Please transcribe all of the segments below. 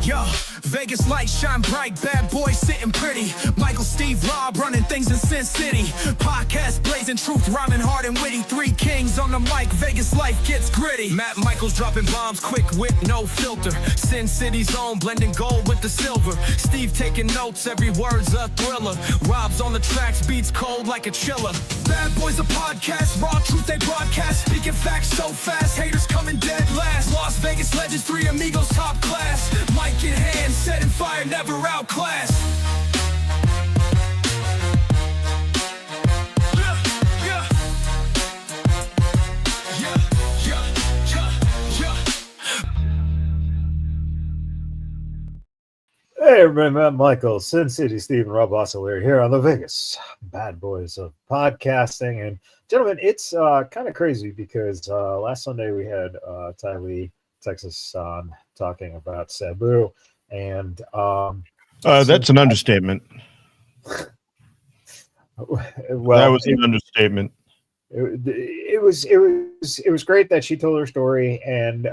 Yo, Vegas lights shine bright, bad boys sitting pretty. Michael, Steve, Rob running things in Sin City. Podcast blazing truth, rhyming hard and witty. Three kings on the mic, Vegas life gets gritty. Matt Michaels dropping bombs, quick wit, no filter. Sin City's own, blending gold with the silver. Steve taking notes, every word's a thriller. Rob's on the tracks, beats cold like a chiller. Badboyz a podcast, raw truth they broadcast. Speaking facts so fast, haters coming dead last. Las Vegas legends, three amigos top class. Mic in hand, setting fire, never outclassed. Hey everybody, Matt Michaels, Sin City, Steve, and Rob We're here on the Vegas Badboyz of podcasting. And gentlemen, it's kind of crazy because last Sunday we had Ty Lee, Texas, on talking about Sabu, and that's an understatement. Well, that was an understatement. It was great that she told her story, and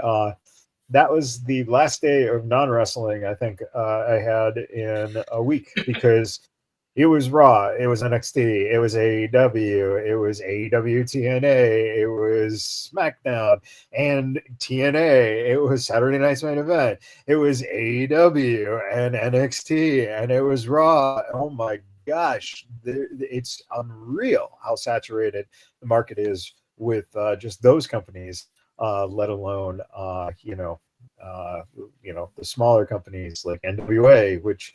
that was the last day of non-wrestling I think I had in a week, because it was Raw, it was NXT, it was AEW, it was AEW TNA, it was SmackDown and TNA, it was Saturday Night's Main Event, it was AEW and NXT, and it was Raw. Oh my gosh, it's unreal how saturated the market is with just those companies. Let alone the smaller companies like NWA, which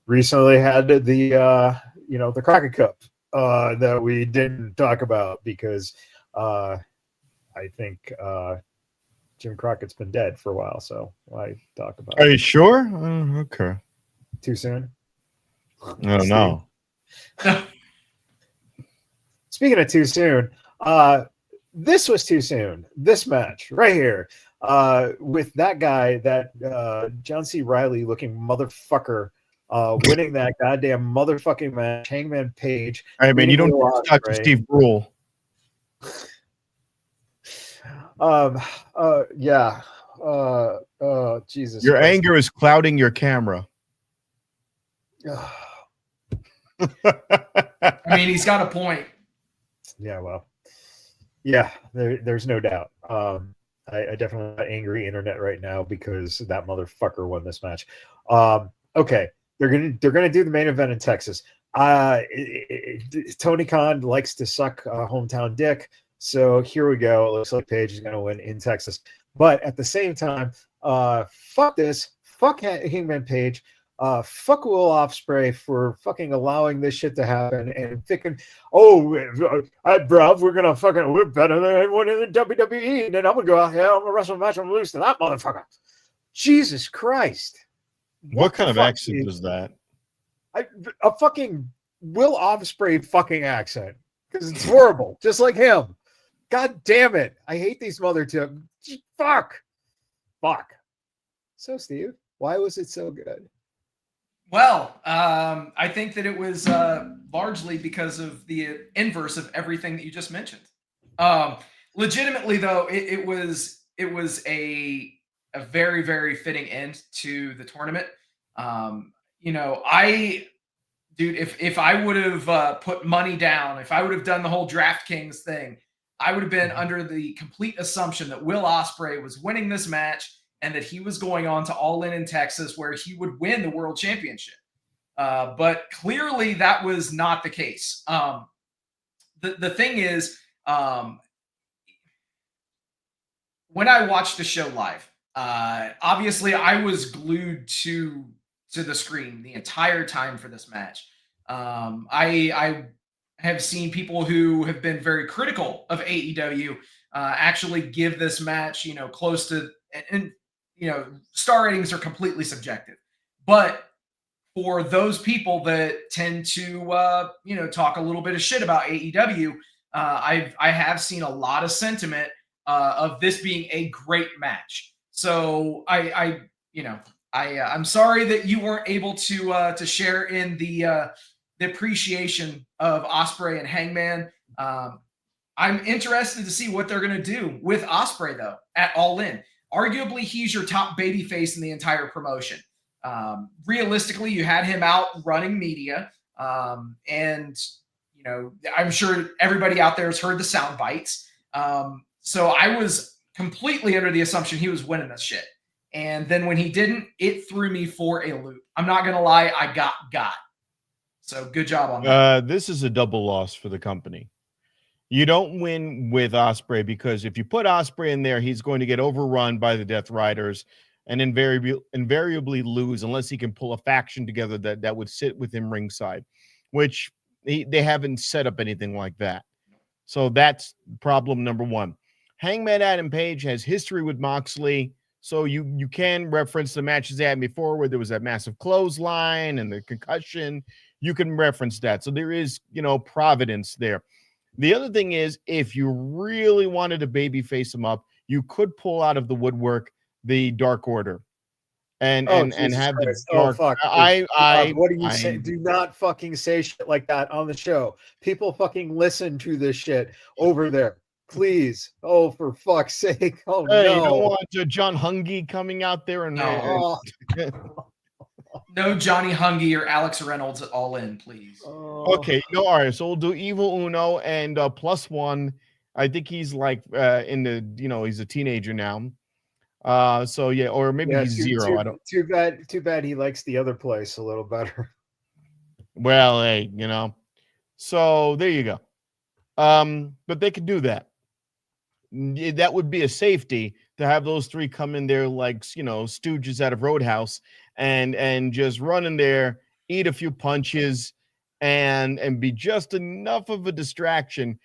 recently had the Crockett Cup that we didn't talk about because I think Jim Crockett's been dead for a while, so why talk about Are it? you sure? Okay. Too soon? Oh, no. Speaking of too soon, this was too soon. This match right here with that guy, that John C. Reilly looking motherfucker, winning that goddamn motherfucking match. Hangman Page. Hey, man, you don't talk to Steve Brule. Yeah. Jesus. Your Christ. anger is clouding your camera. I mean, he's got a point. Yeah, well. Yeah, there's no doubt. I definitely got angry internet right now because that motherfucker won this match. Okay, they're gonna do the main event in Texas. Tony Khan likes to suck hometown dick, so here we go. It looks like Page is gonna win in Texas, but at the same time, fuck this, fuck Hangman Page. Fuck Will Ospreay for fucking allowing this shit to happen and thinking, bruv, we're better than everyone in the WWE, and then I'm gonna go out here, I'm gonna wrestle a match, I'm gonna lose to that motherfucker. Jesus Christ. What kind of accent is that? A fucking Will Ospreay fucking accent, because it's horrible, just like him. God damn it. I hate these mother two. Fuck. So, Steve, why was it so good? Well, I think that it was largely because of the inverse of everything that you just mentioned. Legitimately, though, it was a very, very fitting end to the tournament. If I would have put money down, if I would have done the whole DraftKings thing, I would have been under the complete assumption that Will Ospreay was winning this match and that he was going on to All In Texas, where he would win the world championship. But clearly that was not the case. The thing is, when I watched the show live, obviously I was glued to the screen the entire time for this match. I have seen people who have been very critical of AEW actually give this match, close to, and star ratings are completely subjective, but for those people that tend to talk a little bit of shit about AEW, I have seen a lot of sentiment of this being a great match. So I'm sorry that you weren't able to share in the appreciation of Ospreay and Hangman. I'm interested to see what they're going to do with Ospreay, though, at All In. Arguably, he's your top babyface in the entire promotion. Realistically, you had him out running media, and I'm sure everybody out there has heard the sound bites. So I was completely under the assumption he was winning this shit. And then when he didn't, it threw me for a loop. I'm not going to lie, I got. So good job on that. This is a double loss for the company. You don't win with Ospreay because if you put Ospreay in there, he's going to get overrun by the Death Riders and invariably lose unless he can pull a faction together that would sit with him ringside, which they haven't set up anything like that. So that's problem number one. Hangman Adam Page has history with Moxley, so you can reference the matches they had before where there was that massive clothesline and the concussion. You can reference that. So there is, providence there. The other thing is, if you really wanted to babyface him up, you could pull out of the woodwork the Dark Order and have Christ. the Dark. Fuck. What are you saying? Do not fucking say shit like that on the show. People fucking listen to this shit over there. Please. Oh, for fuck's sake. Oh, hey, no. You don't want John Hungy coming out there and No Johnny Hungy or Alex Reynolds at All In, please. Okay, all right. So we'll do Evil Uno and plus one. I think he's like he's a teenager now. So yeah, or maybe he's zero. I don't. Too bad he likes the other place a little better. Well, hey, So there you go. But they could do that. That would be a safety to have those three come in there like stooges out of Roadhouse and just run in there, eat a few punches, and be just enough of a distraction.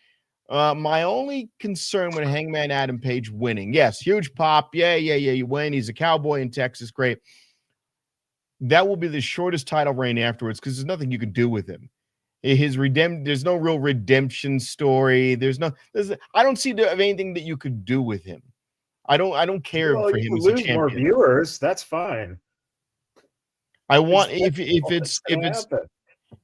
My only concern with Hangman Adam Page winning, yes, huge pop, yeah, you win. He's a cowboy in Texas, great. That will be the shortest title reign afterwards because there's nothing you can do with him. There's no real redemption story. I don't see anything that you could do with him. I don't care for him as a champion. More viewers, that's fine. I want if it's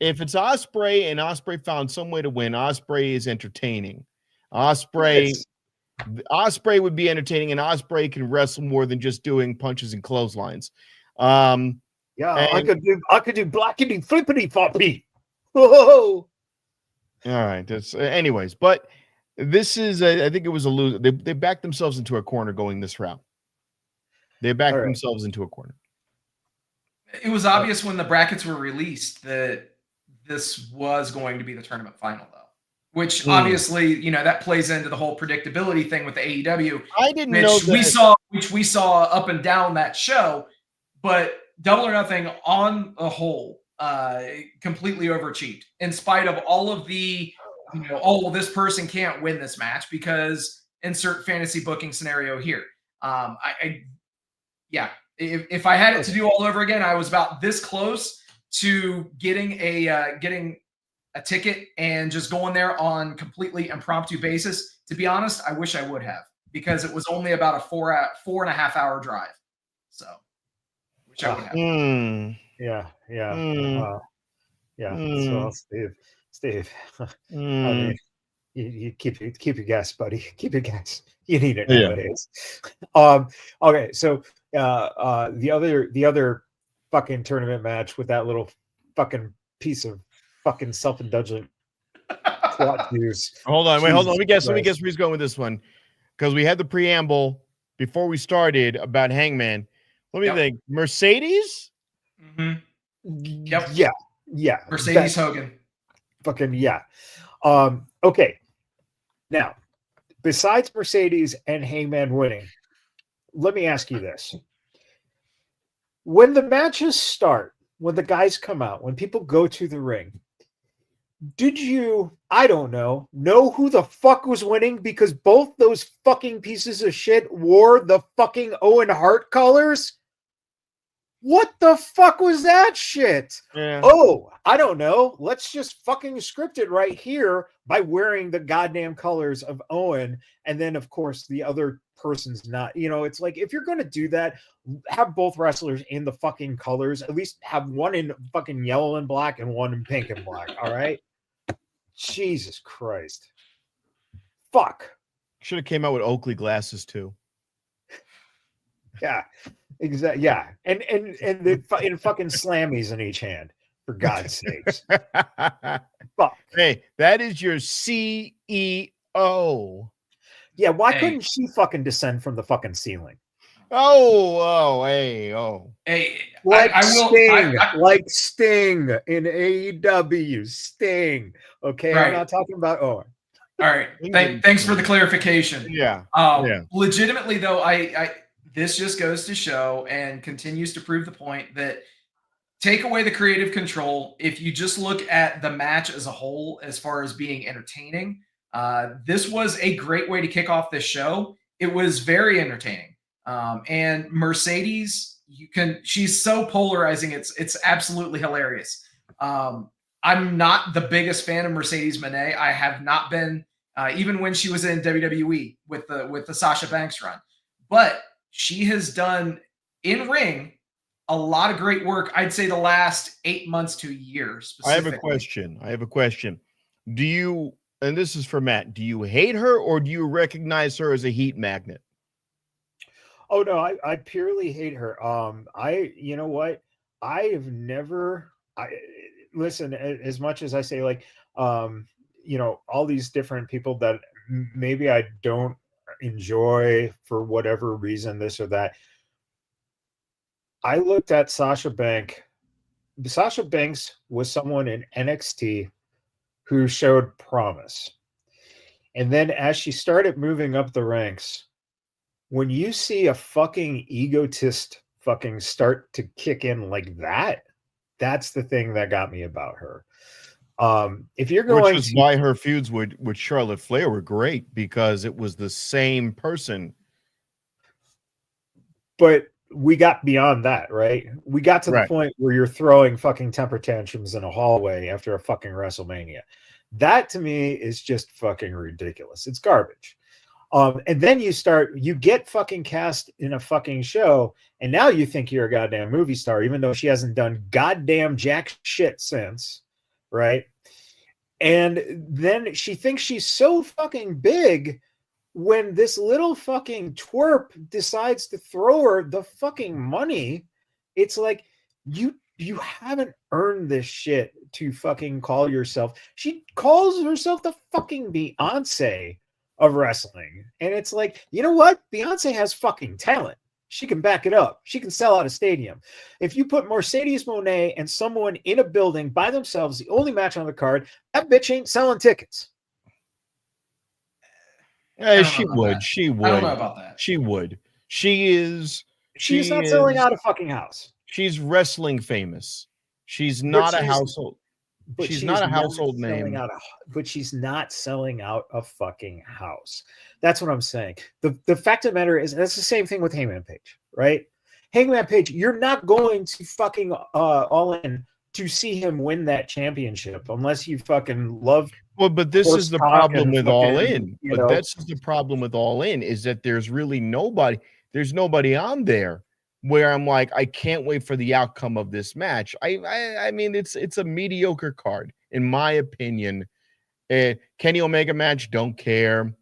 Ospreay and Ospreay found some way to win, Ospreay is entertaining. Ospreay would be entertaining, and Ospreay can wrestle more than just doing punches and clotheslines. I could do blackity flippity floppy. Whoa! All right. Anyways, but this is I think it was a lose. They backed themselves into a corner going this route. They backed themselves into a corner. It was obvious when the brackets were released that this was going to be the tournament final, though. Which obviously, that plays into the whole predictability thing with the AEW. I didn't know that. Which we saw up and down that show, but Double or Nothing on a whole completely overachieved in spite of all of the this person can't win this match because insert fantasy booking scenario here. If I had it to do all over again, I was about this close to getting a ticket and just going there on completely impromptu basis. To be honest, I wish I would have because it was only about a 4.5 hour drive. So wish I would have. So Steve, I mean, you keep your gas, buddy. Keep your gas. You need it nowadays. Okay, so the other fucking tournament match with that little fucking piece of fucking self-indulgent twat juice. Hold on. Let me guess where he's going with this one, because we had the preamble before we started about Hangman. Let me think. Mercedes. Mm-hmm. Yep. Yeah. Mercedes Hogan. Fucking yeah. Okay. Now, besides Mercedes and Hangman winning, let me ask you this. When the matches start, when the guys come out, when people go to the ring, did you, I don't know who the fuck was winning? Because both those fucking pieces of shit wore the fucking Owen Hart colors? What the fuck was that shit? Yeah. Oh, I don't know. Let's just fucking script it right here by wearing the goddamn colors of Owen. And then, of course, the other person's not. It's like, if you're going to do that, have both wrestlers in the fucking colors. At least have one in fucking yellow and black and one in pink and black. All right? Jesus Christ. fuck. Should have came out with Oakley glasses too. Yeah, exactly. Yeah, and the fucking slammies in each hand, for God's sakes. Fuck. Hey, that is your CEO. Yeah, why Hey. couldn't she fucking descend from the fucking ceiling? Hey, Like I will. Sting, like Sting in AEW. Sting. Okay, Right. I'm not talking about Owen. All right. Thanks for the clarification. Yeah. Legitimately, though, I this just goes to show and continues to prove the point that take away the creative control. If you just look at the match as a whole, as far as being entertaining, this was a great way to kick off this show. It was very entertaining. And Mercedes, she's so polarizing. It's absolutely hilarious. I'm not the biggest fan of Mercedes Moné. I have not been, even when she was in WWE with the Sasha Banks run, but she has done in ring a lot of great work. I'd say the last 8 months to a year. I have a question. Do you, and this is for Matt, do you hate her or do you recognize her as a heat magnet? Oh no, I purely hate her. You know what? I have never. Listen. As much as I say, like, you know, all these different people that maybe I don't enjoy for whatever reason, this or that. I looked at Sasha Banks. Sasha Banks was someone in NXT who showed promise, and then as she started moving up the ranks. When you see a fucking egotist fucking start to kick in like that, that's the thing that got me about her. If you're going, which is why her feuds with Charlotte Flair were great, because it was the same person. But we got beyond that, right? We got to the point where you're throwing fucking temper tantrums in a hallway after a fucking WrestleMania. That to me is just fucking ridiculous. It's garbage. And then you get fucking cast in a fucking show, and now you think you're a goddamn movie star, even though she hasn't done goddamn jack shit since, right? And then she thinks she's so fucking big when this little fucking twerp decides to throw her the fucking money. It's like, you haven't earned this shit to fucking call yourself. She calls herself the fucking Beyonce of wrestling. And it's like, you know what? Beyonce has fucking talent. She can back it up. She can sell out a stadium. If you put Mercedes Moné and someone in a building by themselves, the only match on the card, that bitch ain't selling tickets. She would. I don't know about that. She would. She's not selling out a fucking house. She's wrestling famous. She's not a household. But she's not a household name. But she's not selling out a fucking house. That's what I'm saying. The fact of the matter is, that's the same thing with Hangman Page, right? Hangman Page, you're not going to fucking all in to see him win that championship unless you fucking love. Well, but this is the problem with All In. But that's the problem with All In, is that there's really nobody. There's nobody on there where I'm like, I can't wait for the outcome of this match. I mean, it's a mediocre card, in my opinion. Kenny Omega match, don't care.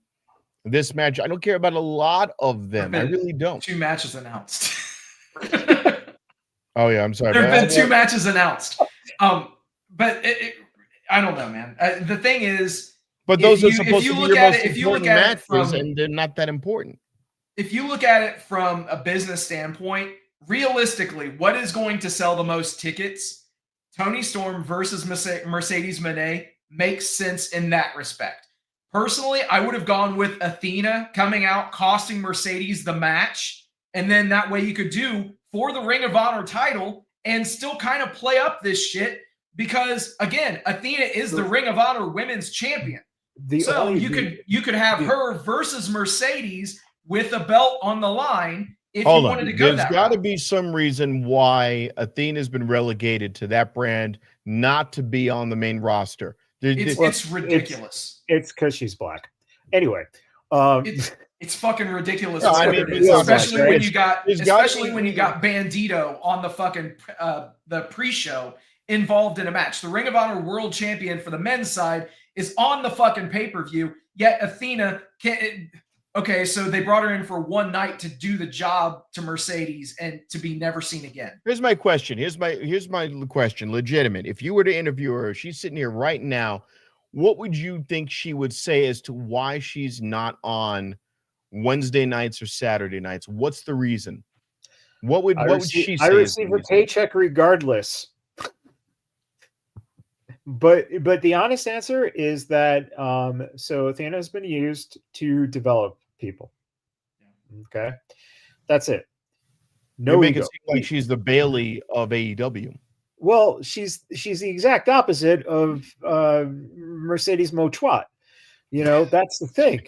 This match, I don't care about a lot of them. I really don't. 2 matches announced. Oh yeah, I'm sorry. There have been 2 matches announced. But I don't know, man. The thing is, but those are supposed to be your most important matches, and they're not that important. If you look at it from a business standpoint, realistically, what is going to sell the most tickets? Toni Storm versus Mercedes Moné makes sense in that respect. Personally, I would have gone with Athena coming out, costing Mercedes the match, and then that way you could do for the Ring of Honor title and still kind of play up this shit, because again, Athena is the Ring of Honor Women's Champion. So you could have her versus Mercedes with a belt on the line if you wanted to go that route. There's got to be some reason why Athena's been relegated to that brand, not to be on the main roster. It's ridiculous. It's because she's black. Anyway, it's fucking ridiculous. No, I mean, especially when you got Bandito on the fucking the pre-show involved in a match. The Ring of Honor World Champion for the men's side is on the fucking pay-per-view. Yet Athena can't. Okay, so they brought her in for one night to do the job to Mercedes and to be never seen again. Here's my question. Here's my question. Legitimate. If you were to interview her, she's sitting here right now. What would you think she would say as to why she's not on Wednesday nights or Saturday nights? What's the reason? What would she say? I receive a paycheck regardless. But the honest answer is that so Athena has been used to develop people. Okay, that's it. No, make it seem like she's the Bailey of AEW. Well, she's the exact opposite of Mercedes Mochwat. You know, that's the thing.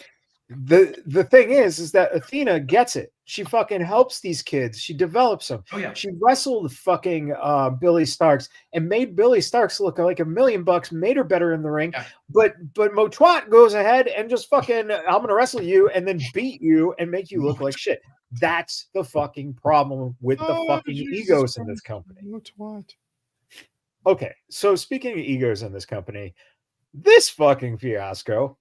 The thing is that Athena gets it. She fucking helps these kids. She develops them. Oh, yeah. She wrestled fucking Billy Starks and made Billy Starks look like $1 million, made her better in the ring. Yeah. But Mochwat goes ahead and just fucking, I'm gonna wrestle you and then beat you and make you look like shit. That's the fucking problem with the fucking egos in this company. Mochwat. Okay, so speaking of egos in this company, this fucking fiasco.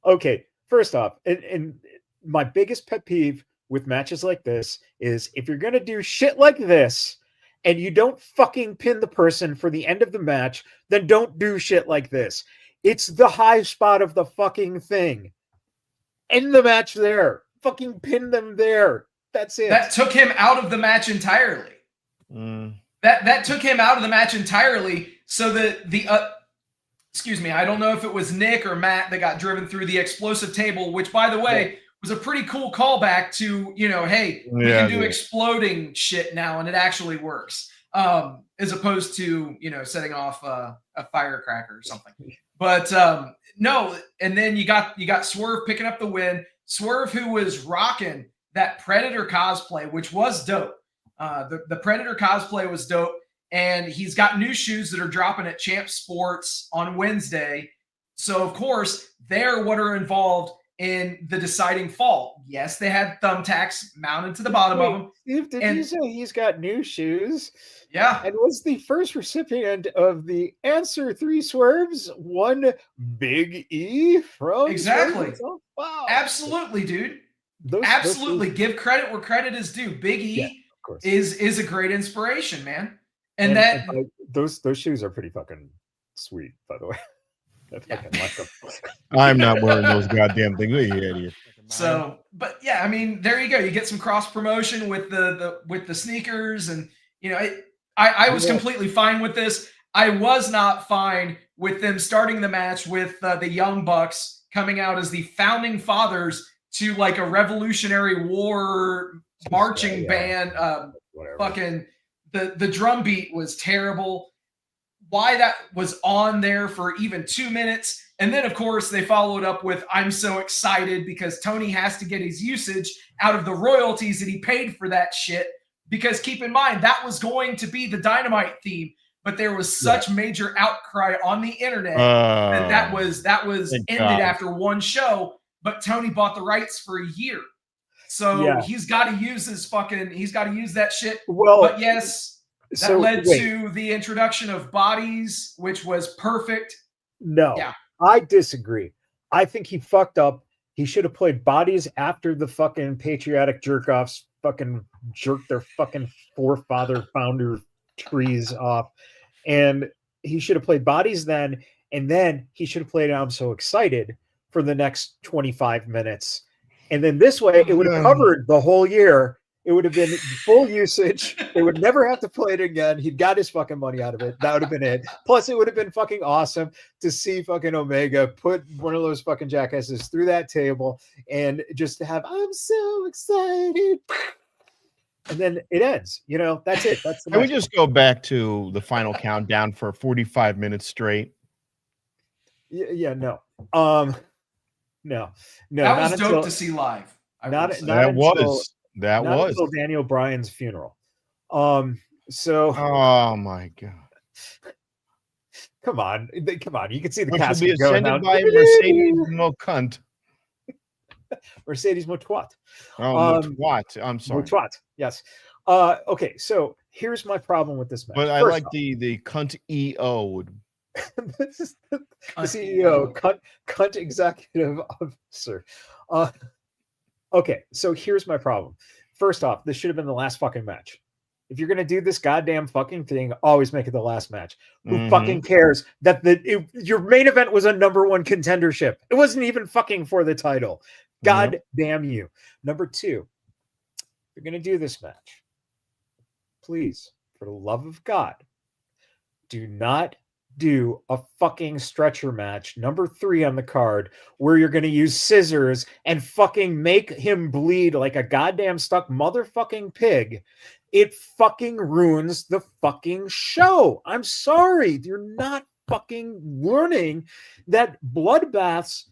Okay, first off, and my biggest pet peeve with matches like this is if you're going to do shit like this and you don't fucking pin the person for the end of the match, then don't do shit like this. It's the high spot of the fucking thing. End the match there. Fucking pin them there. That's it. That took him out of the match entirely. That took him out of the match entirely. So excuse me, I don't know if it was Nick or Matt that got driven through the explosive table, which, by the way, was a pretty cool callback to, hey, we can do exploding shit now, and it actually works, as opposed to, setting off a firecracker or something. But no, and then you got Swerve picking up the win. Swerve, who was rocking that Predator cosplay, which was dope. The Predator cosplay was dope. And he's got new shoes that are dropping at Champ Sports on Wednesday. So, of course, they're what are involved in the deciding fall. Yes, they had thumbtacks mounted to the bottom of them. Steve, did you say he's got new shoes? Yeah. And was the first recipient of the Answer 3 Swerves one Big E from Exactly. Wow. Absolutely, dude. Absolutely. Give credit where credit is due. Big E is a great inspiration, man. And those shoes are pretty fucking sweet, by the way. I'm not wearing those goddamn things. You idiot. So, but yeah, I mean, there you go. You get some cross promotion with the sneakers, and I was completely fine with this. I was not fine with them starting the match with the Young Bucks coming out as the founding fathers to like a Revolutionary War marching band. Fucking. The drum beat was terrible. Why that was on there for even 2 minutes. And then, of course, they followed up with, I'm so excited because Tony has to get his usage out of the royalties that he paid for that shit. Because keep in mind, that was going to be the Dynamite theme. But there was such major outcry on the internet that was ended after one show. But Tony bought the rights for a year. So he's got to use he's got to use that shit. Well, but yes, that led to the introduction of Bodies, which was perfect. No, I disagree. I think he fucked up. He should have played Bodies after the fucking patriotic jerk-offs fucking jerked their fucking forefather founder trees off. And he should have played Bodies then. And then he should have played I'm So Excited for the next 25 minutes. And then this way, it would have covered the whole year. It would have been full usage. They would never have to play it again. He'd got his fucking money out of it. That would have been it. Plus, it would have been fucking awesome to see fucking Omega put one of those fucking jackasses through that table and just to have, I'm so excited. And then it ends. That's it. That's the Can we just go back to the final countdown for 45 minutes straight? Yeah, no. No. That was dope to see live. That was until Daniel Bryan's funeral. So. Oh my god. Come on. You can see the Which casket will be going ascended down. by Mercedes Mocunt. Mercedes Motwat. Motwat. I'm sorry. Motwat. Yes. Okay. So here's my problem with this match. But I like the cunt EO. This is the CEO, cunt executive officer. Okay, so here's my problem. First off, this should have been the last fucking match. If you're gonna do this goddamn fucking thing, always make it the last match. Who fucking cares that your main event was a number one contendership? It wasn't even fucking for the title. God damn you. Number two, if you're gonna do this match, please, for the love of God, do not do a fucking stretcher match, number 3 on the card, where you're going to use scissors and fucking make him bleed like a goddamn stuck motherfucking pig. It fucking ruins the fucking show. I'm sorry. You're not fucking learning that bloodbaths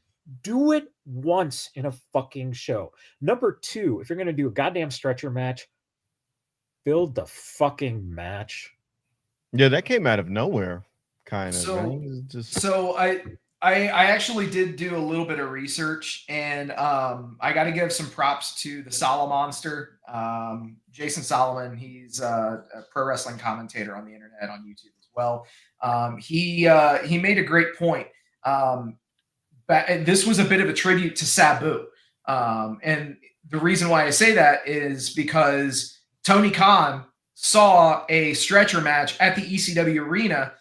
do it once in a fucking show. Number 2, if you're going to do a goddamn stretcher match, build the fucking match. Yeah, that came out of nowhere. Kind of. So I actually did do a little bit of research, and I got to give some props to the Solomonster, Jason Solomon. He's a pro wrestling commentator on the internet, on YouTube as well. He made a great point. This was a bit of a tribute to Sabu, and the reason why I say that is because Tony Khan saw a stretcher match at the ECW arena.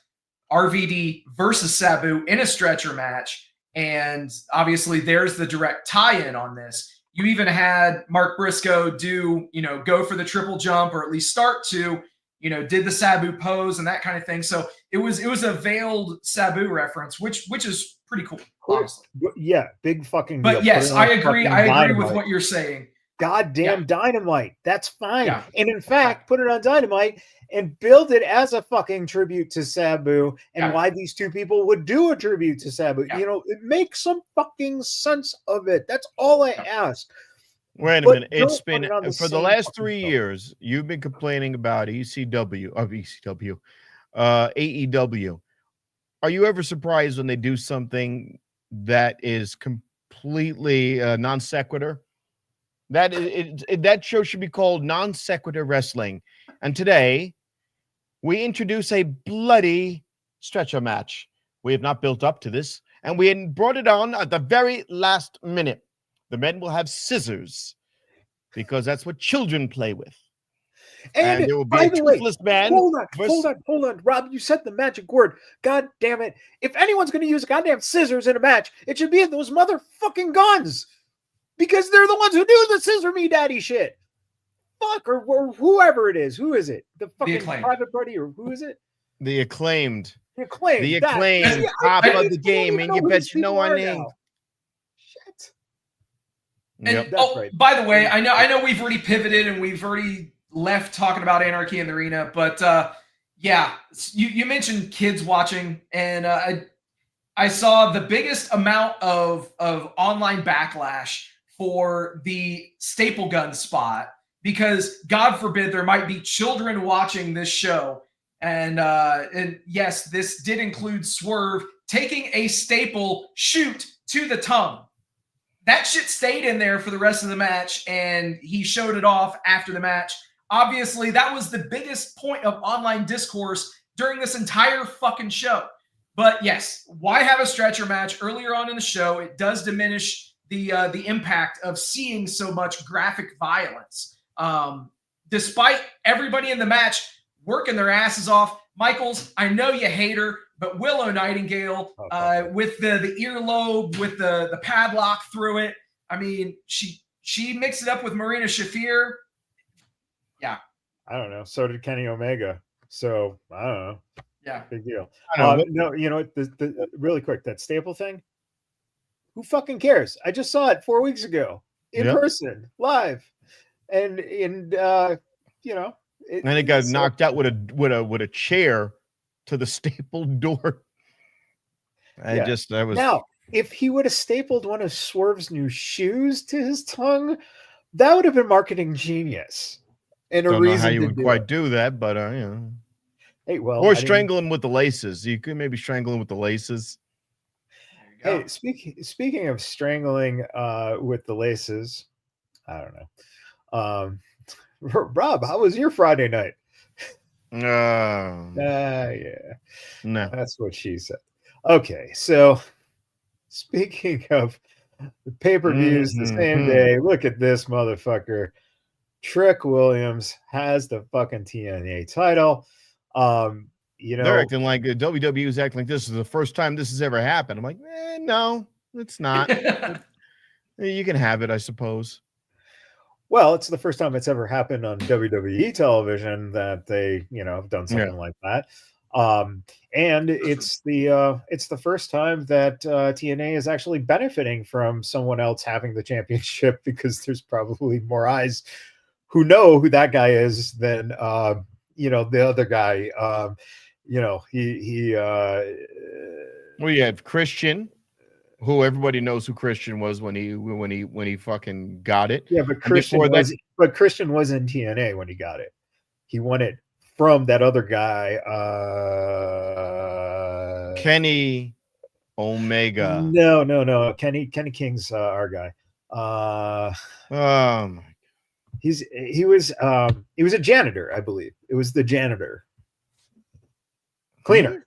RVD versus Sabu in a stretcher match. And obviously there's the direct tie-in on this. You even had Mark Briscoe go for the triple jump, or at least start to, did the Sabu pose and that kind of thing. So it was a veiled Sabu reference, which is pretty cool, honestly. Yeah, big fucking deal. But yes, I agree. I agree Dynamite. With what you're saying. Goddamn Dynamite. That's fine. Yeah. And in fact, put it on Dynamite and build it as a fucking tribute to Sabu, and why these two people would do a tribute to Sabu. It makes some fucking sense of it. That's all I ask. Wait a minute. It's been for the last 3 years, you've been complaining about AEW. Are you ever surprised when they do something that is completely non sequitur? That show should be called Non Sequitur Wrestling. And today, we introduce a bloody stretcher match. We have not built up to this, and we had brought it on at the very last minute. The men will have scissors because that's what children play with. And there will be a toothless man. Hold on. Rob, you said the magic word. God damn it. If anyone's going to use goddamn scissors in a match, it should be those motherfucking guns. Because they're the ones who do the scissor me daddy shit. Fuck, or whoever it is. Who is it? The fucking Private Party, or who is it? The Acclaimed. The Acclaimed. Top of the game, and you bet you know our name. Shit. And, by the way, I know we've already pivoted and we've already left talking about Anarchy in the Arena, but you mentioned kids watching, and I saw the biggest amount of online backlash for the staple gun spot, because God forbid there might be children watching this show. And yes, this did include Swerve taking a staple shoot to the tongue. That shit stayed in there for the rest of the match, and he showed it off after the match. Obviously, that was the biggest point of online discourse during this entire fucking show. But yes, why have a stretcher match earlier on in the show? It does diminish the impact of seeing so much graphic violence. Despite everybody in the match working their asses off, Michaels, I know you hate her, but Willow Nightingale with the earlobe, with the padlock through it. I mean, she mixed it up with Marina Shafir. Yeah. I don't know. So did Kenny Omega. So I don't know. Yeah. Big deal. No, you know, really quick, that staple thing. Who fucking cares? I just saw it 4 weeks ago in person, live, and you know, it got knocked out with a chair to the stapled door. Now, if he would have stapled one of Swerve's new shoes to his tongue, that would have been marketing genius. And don't know how you would quite do that, but you know. Hey, well, or strangle him with the laces. You could maybe strangle him with the laces. Hey, speaking of strangling with the laces, I don't know. Rob, how was your Friday night? Yeah, No. that's what she said. Okay, so speaking of the pay-per-views the same Mhm. day, look at this motherfucker. Trick Williams has the fucking TNA title. You They're know, acting like WWE is acting like this is the first time this has ever happened. I'm like, no, it's not. You can have it, I suppose. well, it's the first time it's ever happened on WWE television that they, have done Yeah. something like that. And it's the first time that TNA is actually benefiting from someone else having the championship because there's probably more eyes who know who that guy is than the other guy. He We had Christian, who everybody knows who Christian was when he fucking got it. yeah, but And before that, Christian was in TNA when he got it. He won it from that other guy. Kenny Omega. No. Kenny King's our guy. Um, He was a janitor, I believe. It was the janitor. Cleaner.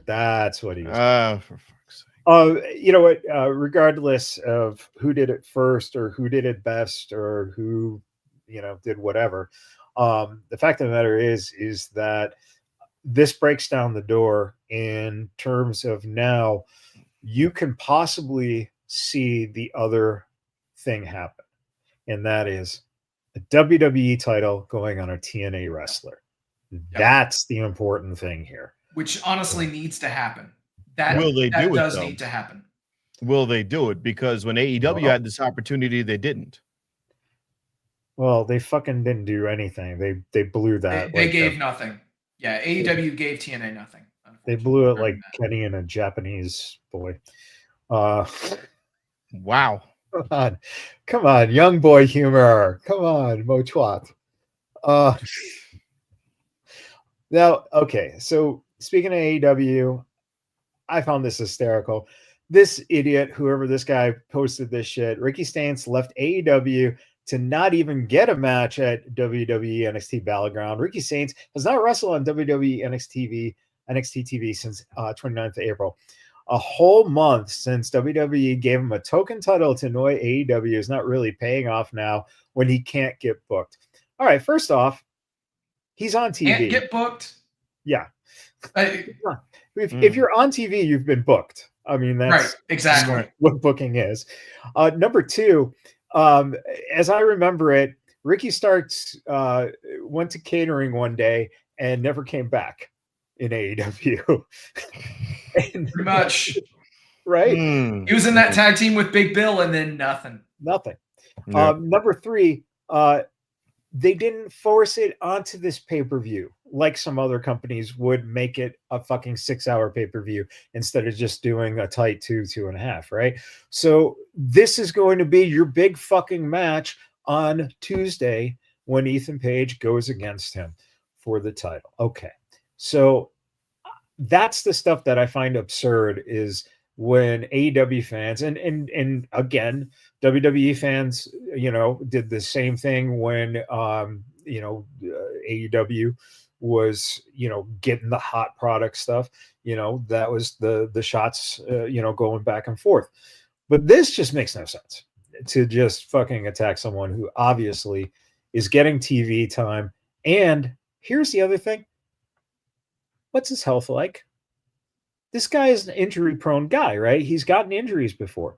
That's what he was. For fuck's sake. You know what? Regardless of who did it first or who did it best or who, did whatever, the fact of the matter is that this breaks down the door in terms of now you can possibly see the other thing happen, and that is a WWE title going on a TNA wrestler. That's the important thing here. Which honestly needs to happen. That does need to happen. Will they do it? Because when AEW had this opportunity, they didn't. Well, they fucking didn't do anything. They blew that. They gave nothing. Yeah, AEW gave TNA nothing. They blew it like Kenny and a Japanese boy. Wow. Come on, young boy humor. Come on, Mo Twat. Now, okay, so speaking of AEW, I found this hysterical. This idiot, whoever this guy posted this shit, Ricky Stanks left AEW to not even get a match at WWE NXT Battleground. Ricky Stanks has not wrestled on WWE NXT TV since 29th of April. A whole month since WWE gave him a token title to annoy AEW is not really paying off now when he can't get booked. All right, first off, he's on TV. Can't get booked? Yeah. If you're on TV, you've been booked. I mean, that's right, exactly what booking is. Number two, as I remember it, Ricky Starks went to catering one day and never came back in AEW. Pretty much. Right? He was in that tag team with Big Bill and then nothing. Yeah. Number three, they didn't force it onto this pay-per-view like some other companies would make it a fucking 6-hour pay-per-view instead of just doing a tight 2.5, right? So this is going to be your big fucking match on Tuesday when Ethan Page goes against him for the title. Okay. So that's the stuff that I find absurd is when AEW fans and again, WWE fans, did the same thing when AEW was, getting the hot product stuff, that was the shots, going back and forth. But this just makes no sense to just fucking attack someone who obviously is getting TV time. And here's the other thing. What's his health like? This guy is an injury-prone guy, right? He's gotten injuries before.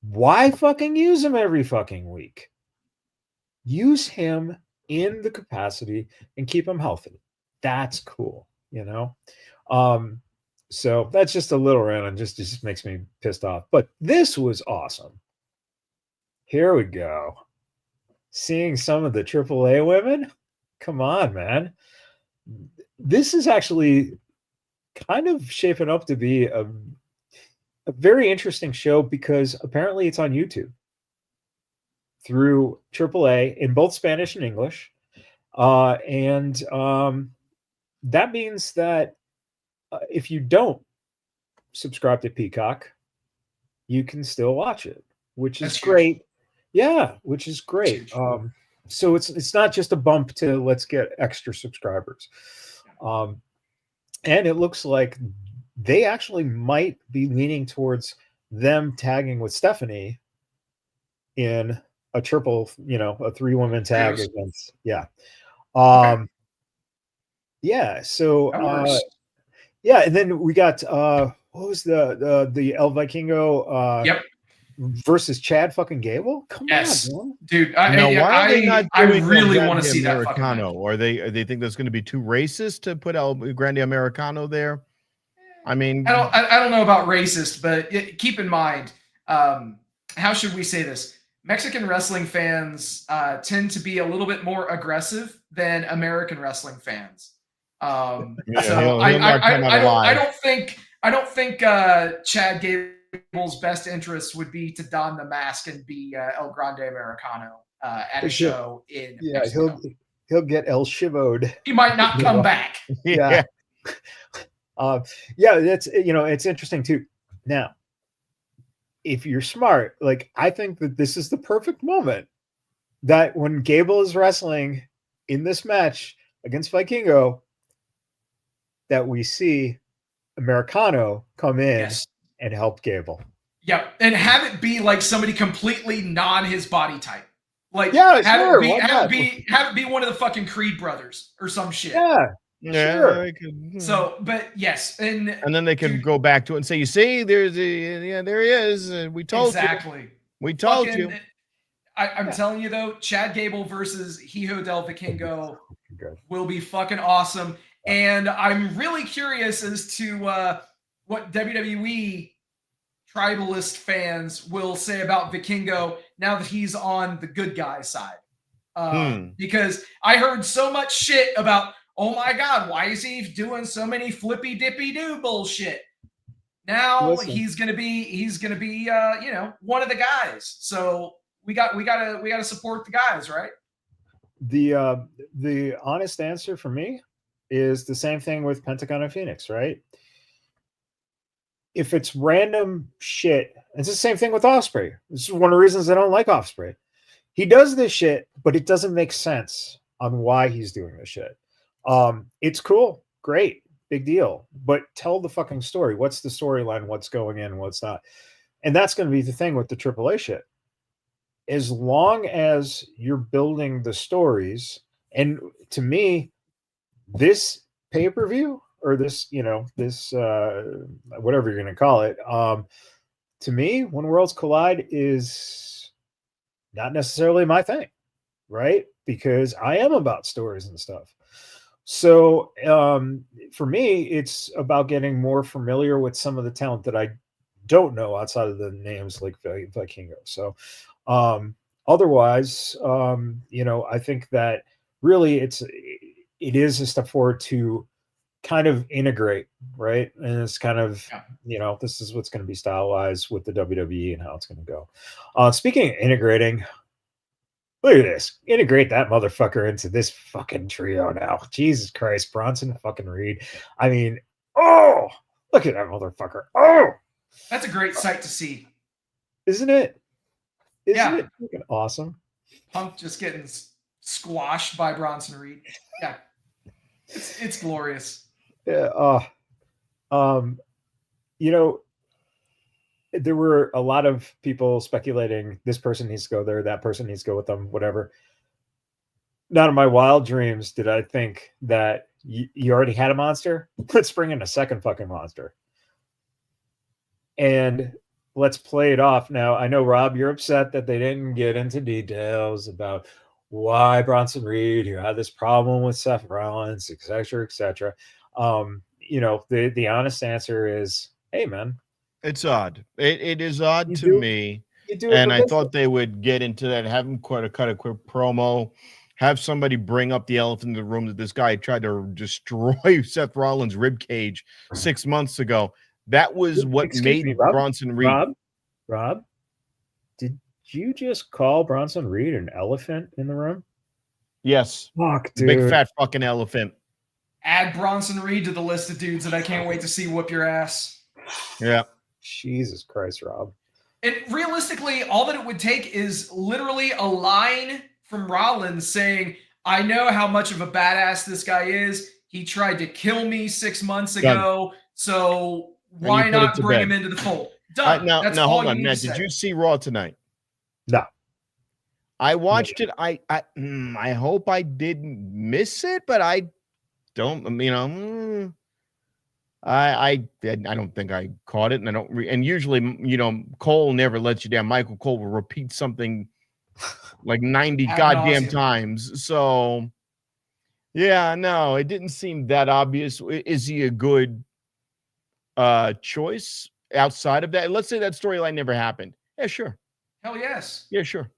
Why fucking use him every fucking week? Use him in the capacity and keep him healthy. That's cool, So that's just a little rant and just makes me pissed off. But this was awesome. Here we go. Seeing some of the AAA women. Come on, man. This is actually kind of shaping up to be a very interesting show because apparently it's on YouTube through AAA in both Spanish and English. And that means that if you don't subscribe to Peacock, you can still watch it, which is great. Yeah, which is great. So it's not just a bump to let's get extra subscribers. And it looks like they actually might be leaning towards them tagging with Stephanie in a triple, a 3-woman tag Trios. against, yeah. Okay. Yeah, so That works. yeah, and then we got what was the El Vikingo Yep. versus Chad fucking Gable? Come Yes. on, man. Dude, Now, why are they not I doing really El want to Grande see that fucking match. Americano? Or they think that's going to be too racist to put El Grande Americano there? I mean, I don't know about racist, but keep in mind, how should we say this? Mexican wrestling fans tend to be a little bit more aggressive than American wrestling fans. So I don't think Chad Gable's best interest would be to don the mask and be El Grande Americano at a show in Mexico. He'll get El Shivoed. He might not come back. Yeah. Yeah, that's it's interesting too. Now, if you're smart, like I think that this is the perfect moment that when Gable is wrestling in this match against Vikingo, that we see Americano come in and help Gable. Yeah, and have it be like somebody completely non his body type. Like have it be one of the fucking Creed brothers or some shit. Yeah, sure. So, but yes, and then they can go back to it and say, "You see, there he is. We told you. We told you." I'm telling you though, Chad Gable versus Hijo del Vikingo will be fucking awesome, and I'm really curious as to what WWE tribalist fans will say about Vikingo now that he's on the good guy side, because I heard so much shit about. Oh my God, why is he doing so many flippy dippy do bullshit? Now he's gonna be one of the guys. So we gotta support the guys, right? The honest answer for me is the same thing with Pentagon and Phoenix, right? If it's random shit, it's the same thing with Ospreay. This is one of the reasons I don't like Ospreay. He does this shit, but it doesn't make sense on why he's doing this shit. It's cool, great, big deal, but tell the fucking story. What's the storyline? What's going in? What's not? And that's going to be the thing with the AAA shit. As long as you're building the stories, and to me, this pay-per-view or this, this whatever you're going to call it, to me, When Worlds Collide is not necessarily my thing, right? Because I am about stories and stuff. So for me, it's about getting more familiar with some of the talent that I don't know outside of the names like Vikingo. So otherwise, I think that really it is a step forward to kind of integrate, right? And it's kind of, this is what's going to be stylized with the WWE and how it's going to go. Speaking of integrating, look at this. Integrate that motherfucker into this fucking trio now. Jesus Christ, Bronson fucking Reed. I mean, look at that motherfucker. That's a great sight to see. Isn't it? Isn't it fucking awesome? Punk just getting squashed by Bronson Reed. Yeah. It's glorious. Yeah. There were a lot of people speculating this person needs to go there, that person needs to go with them, whatever. Not in my wild dreams did I think that you already had a monster. Let's bring in a second fucking monster. And let's play it off. Now, I know, Rob, you're upset that they didn't get into details about why Bronson Reed, who had this problem with Seth Rollins, et cetera, et cetera. The honest answer is, hey, man. It's odd. It is odd to me. And I thought they would get into that, have him cut a quick promo, have somebody bring up the elephant in the room that this guy tried to destroy Seth Rollins' rib cage 6 months ago. That was what made Bronson Reed. Rob, did you just call Bronson Reed an elephant in the room? Yes. Fuck, dude. Big fat fucking elephant. Add Bronson Reed to the list of dudes that I can't wait to see whoop your ass. Yeah. Jesus Christ, Rob. And realistically, all that it would take is literally a line from Rollins saying, I know how much of a badass this guy is. He tried to kill me 6 months ago. So why not bring him into the fold? Done. That's all hold you on, need Matt. to say. Did you see Raw tonight? No. I watched it. I hope I didn't miss it, but I don't. I don't think I caught it, and I don't. And usually, Cole never lets you down. Michael Cole will repeat something like 90 goddamn times. So, yeah, no, it didn't seem that obvious. Is he a good choice outside of that? Let's say that storyline never happened. Yeah, sure. Hell yes. Yeah, sure.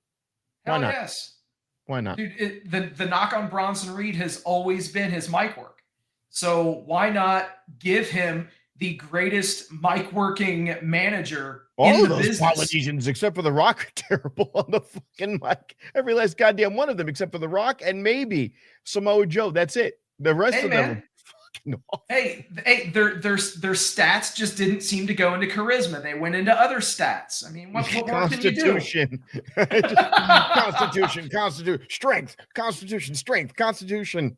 Why not? Yes. Why not? Dude, the knock on Bronson Reed has always been his mic work. So why not give him the greatest mic working manager in the business? All of those Polynesians, except for The Rock, are terrible on the fucking mic. Every last goddamn one of them, except for The Rock and maybe Samoa Joe. That's it. The rest of them are fucking awful. Hey, their stats just didn't seem to go into charisma. They went into other stats. I mean, what more can you do? Constitution, strength, Constitution.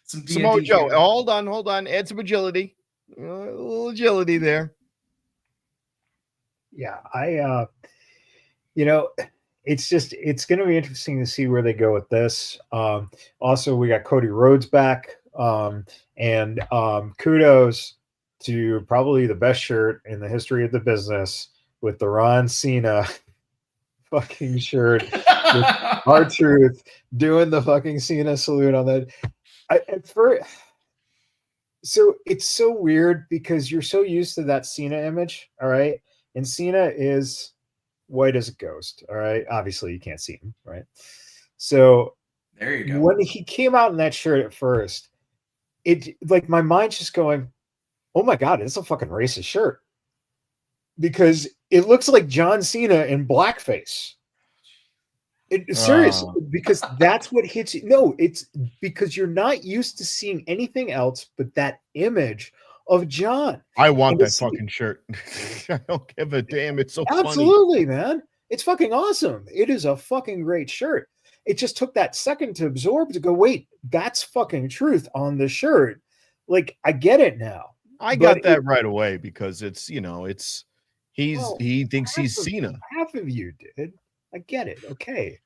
Samoa Joe, hold on. Add some agility. A little agility there. Yeah, it's going to be interesting to see where they go with this. Also, we got Cody Rhodes back. And kudos to probably the best shirt in the history of the business with the Ron Cena fucking shirt with R-Truth doing the fucking Cena salute on that. So it's so weird because you're so used to that Cena image, all right? And Cena is white as a ghost, all right? Obviously, you can't see him, right? So there you go. When he came out in that shirt at first, it like my mind's just going, oh my God, it's a fucking racist shirt. Because it looks like John Cena in blackface. Seriously, because that's what hits you. No, it's because you're not used to seeing anything else but that image of John. I want that fucking shirt. I don't give a damn. It's so absolutely, funny. Man. It's fucking awesome. It is a fucking great shirt. It just took that second to absorb to go, wait, that's fucking truth on the shirt. Like, I get it now. I got that right away because it's, he thinks he's Cena. Half of you did. I get it. Okay.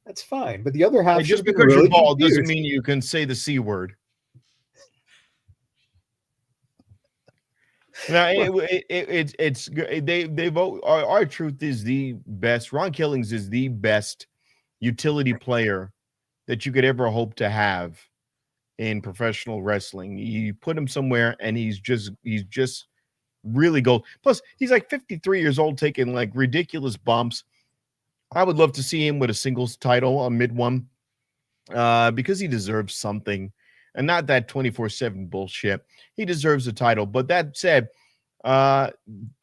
That's fine. But the other half, just because you're bald doesn't mean you can say the C word. Now it's they vote. Our truth is the best. Ron Killings is the best utility player that you could ever hope to have in professional wrestling. You put him somewhere and he's just really gold. Plus, he's like 53 years old, taking like ridiculous bumps. I would love to see him with a singles title on mid one, because he deserves something, and not that 24/7 bullshit. He deserves a title. But that said,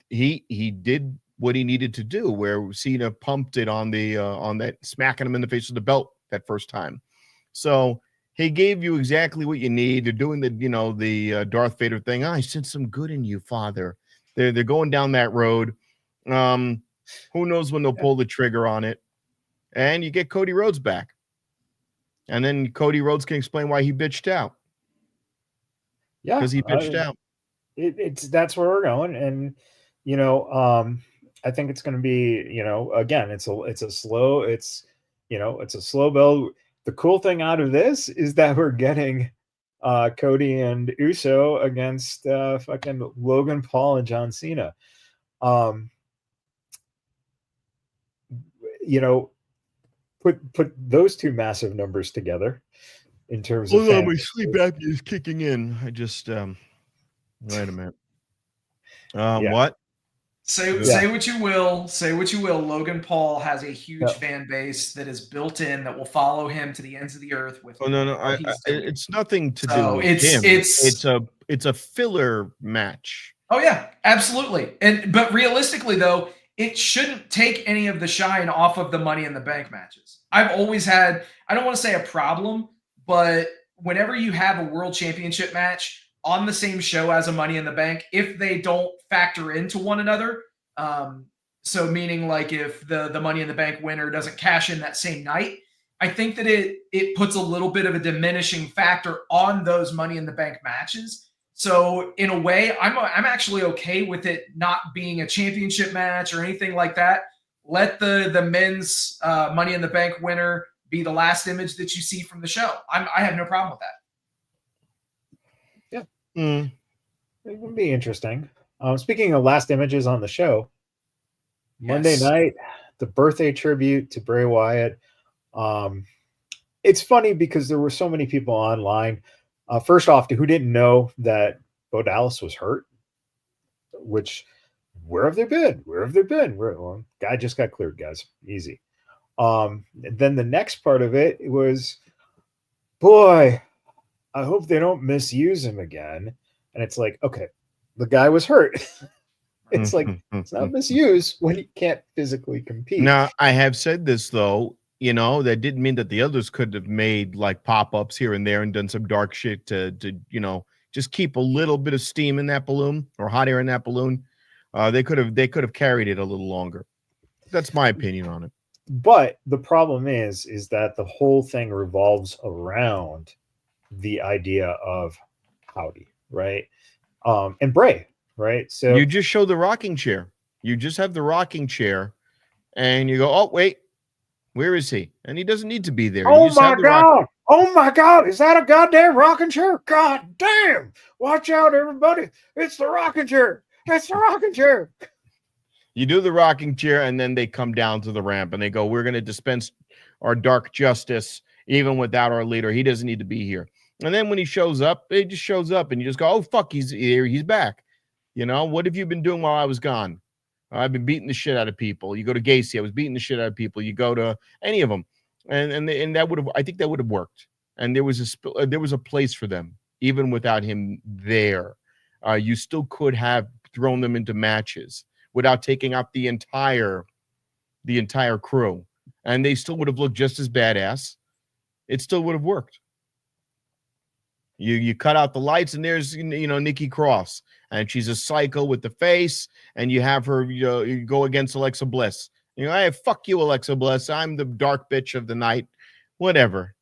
he did what he needed to do, where Cena pumped it on that, smacking him in the face with the belt that first time. So he gave you exactly what you need. They're doing the Darth Vader thing. I sense some good in you, Father. They're going down that road. Who knows when they'll pull the trigger on it? And you get Cody Rhodes back, and then Cody Rhodes can explain why he bitched out. Yeah, because he bitched out. That's where we're going, and I think it's going to be, again, it's a slow build. The cool thing out of this is that we're getting Cody and Uso against fucking Logan Paul and John Cena. Put those two massive numbers together in terms of. My sleep apnea is kicking in. I just wait a minute. What? Say what you will. Say what you will. Logan Paul has a huge fan base that is built in that will follow him to the ends of the earth. With it's nothing to do with him. It's a filler match. Oh yeah, absolutely. But realistically though, it shouldn't take any of the shine off of the Money in the Bank matches. I've always had, I don't want to say a problem, but whenever you have a world championship match on the same show as a Money in the Bank, if they don't factor into one another, So meaning like if the Money in the Bank winner doesn't cash in that same night, I think that it puts a little bit of a diminishing factor on those Money in the Bank matches. So in a way, I'm actually okay with it not being a championship match or anything like that. Let the men's Money in the Bank winner be the last image that you see from the show. I have no problem with that. Yeah, it would be interesting. Speaking of last images on the show, Monday night, the birthday tribute to Bray Wyatt. It's funny because there were so many people online. First off, who didn't know that Bo Dallas was hurt, which where have they been? Where have they been? Well, guy just got cleared, guys. Easy. Then the next part of it was, boy, I hope they don't misuse him again. And it's like, okay, the guy was hurt. It's like, it's not misuse when he can't physically compete. Now, I have said this, though, that didn't mean that the others could have made like pop-ups here and there and done some dark shit to just keep a little bit of steam in that balloon or hot air in that balloon. They could have carried it a little longer. That's my opinion on it. But the problem is that the whole thing revolves around the idea of Howdy, right? And Bray, right? So you just show the rocking chair. You just have the rocking chair, and you go, oh, wait, where is he? And he doesn't need to be there. Oh my God. Oh my God. Is that a goddamn rocking chair? God damn. Watch out, everybody. It's the rocking chair. It's the rocking chair. You do the rocking chair, and then they come down to the ramp, and they go, we're going to dispense our dark justice even without our leader. He doesn't need to be here. And then when he shows up, he just shows up, and you just go, oh, fuck, he's here. He's back. What have you been doing while I was gone? I've been beating the shit out of people. You go to Gacy, I was beating the shit out of people. You go to any of them, and that would have, I think that would have worked. And there was a place for them, even without him there. You still could have thrown them into matches without taking out the entire crew, and they still would have looked just as badass. It still would have worked. You cut out the lights, and there's Nikki Cross, and she's a psycho with the face, and you have her you go against Alexa Bliss. Hey, fuck you, Alexa Bliss. I'm the dark bitch of the night. Whatever.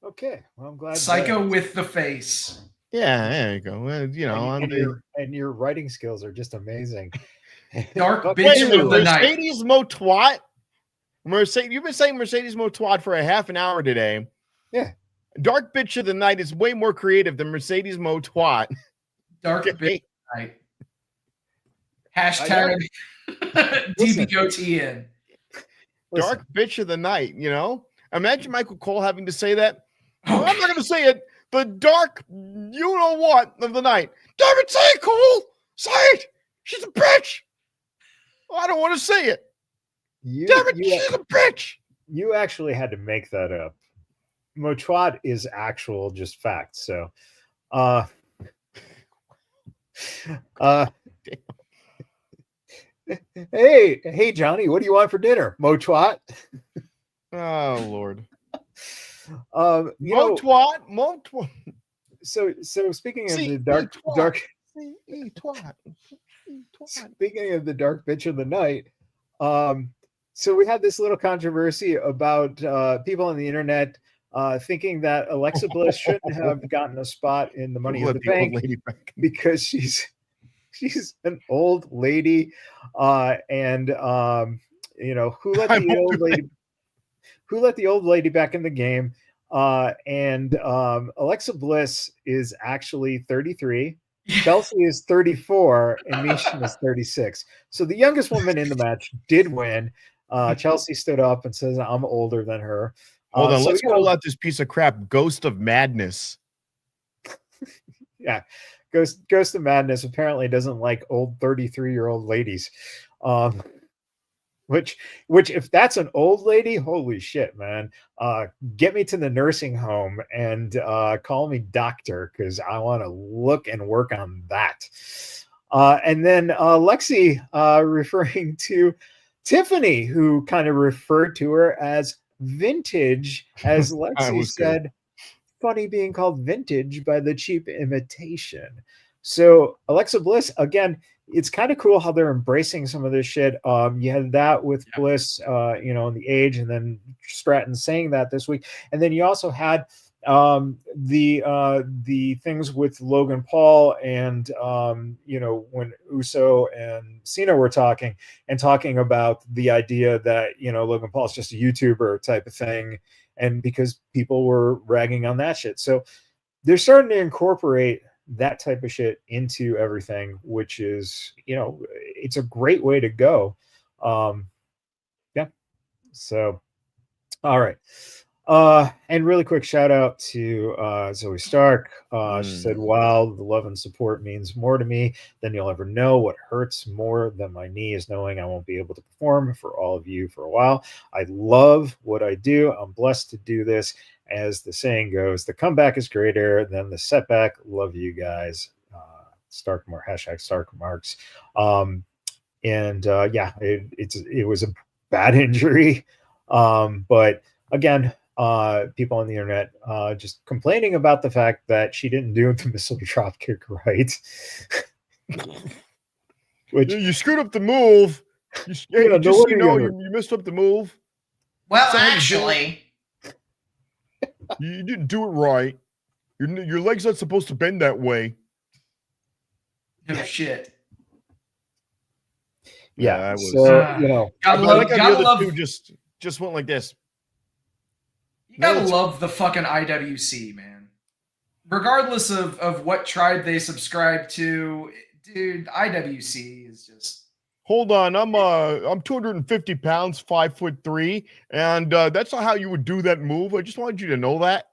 Okay, well, I'm glad. Psycho with the face. Yeah, there you go. And your writing skills are just amazing. Dark bitch of the night. Mercedes Mo Twat. You've been saying Mercedes Mo Twat for a half an hour today. Yeah. Dark bitch of the night is way more creative than Mercedes Mo Twat. Dark bitch of the night. Hashtag DBOTN. Dark bitch of the night, Imagine Michael Cole having to say that. Oh, I'm not going to say it. The dark, you-know-what of the night. Damn it, say it, Cole. Say it. She's a bitch. I don't want to say it. Damn it, she's a bitch. You actually had to make that up. Motwad is actual just fact. So, hey, Johnny, what do you want for dinner? Motwad. Oh, Lord. Motwad. So speaking of the dark. Speaking of the dark bitch of the night, so we had this little controversy about people on the internet thinking that Alexa Bliss shouldn't have gotten a spot in the Money in the Bank because she's an old lady, and who let the old lady back in the game, and Alexa Bliss is actually 33. Chelsea is 34 and Misha is 36. So the youngest woman in the match did win. Chelsea stood up and says, I'm older than her. Hold on, let's roll out this piece of crap, Ghost of Madness. Yeah, Ghost of Madness apparently doesn't like old 33-year-old ladies. Which if that's an old lady, holy shit, man. Get me to the nursing home and call me doctor, because I want to look and work on that. And then Lexi referring to Tiffany, who kind of referred to her as vintage, as Lexi said, funny being called vintage by the cheap imitation. So Alexa Bliss, again, it's kind of cool how they're embracing some of this shit. You had that with Bliss, in the Age, and then Stratton saying that this week, and then you also had the things with Logan Paul and when Uso and Cena were talking about the idea that Logan Paul is just a YouTuber type of thing, and because people were ragging on that shit, so they're starting to incorporate that type of shit into everything, which is, it's a great way to go. Yeah. So, all right. And really quick shout out to Zoe Stark. She said, wow, the love and support means more to me than you'll ever know. What hurts more than my knee is knowing I won't be able to perform for all of you for a while. I love what I do. I'm blessed to do this. As the saying goes, the comeback is greater than the setback. Love you guys. Starkmark, hashtag Starkmarks. It was a bad injury. But again, people on the internet just complaining about the fact that she didn't do the missile drop kick right. Which you screwed up the move. You messed up the move. Well, actually, you didn't do it right. Your leg's not supposed to bend that way. No shit. Yeah. Gotta love two just went like this. You gotta love the fucking IWC, man. Regardless of what tribe they subscribe to, dude, IWC is just. Hold on, I'm 250 pounds, 5'3", and that's not how you would do that move. I just wanted you to know that.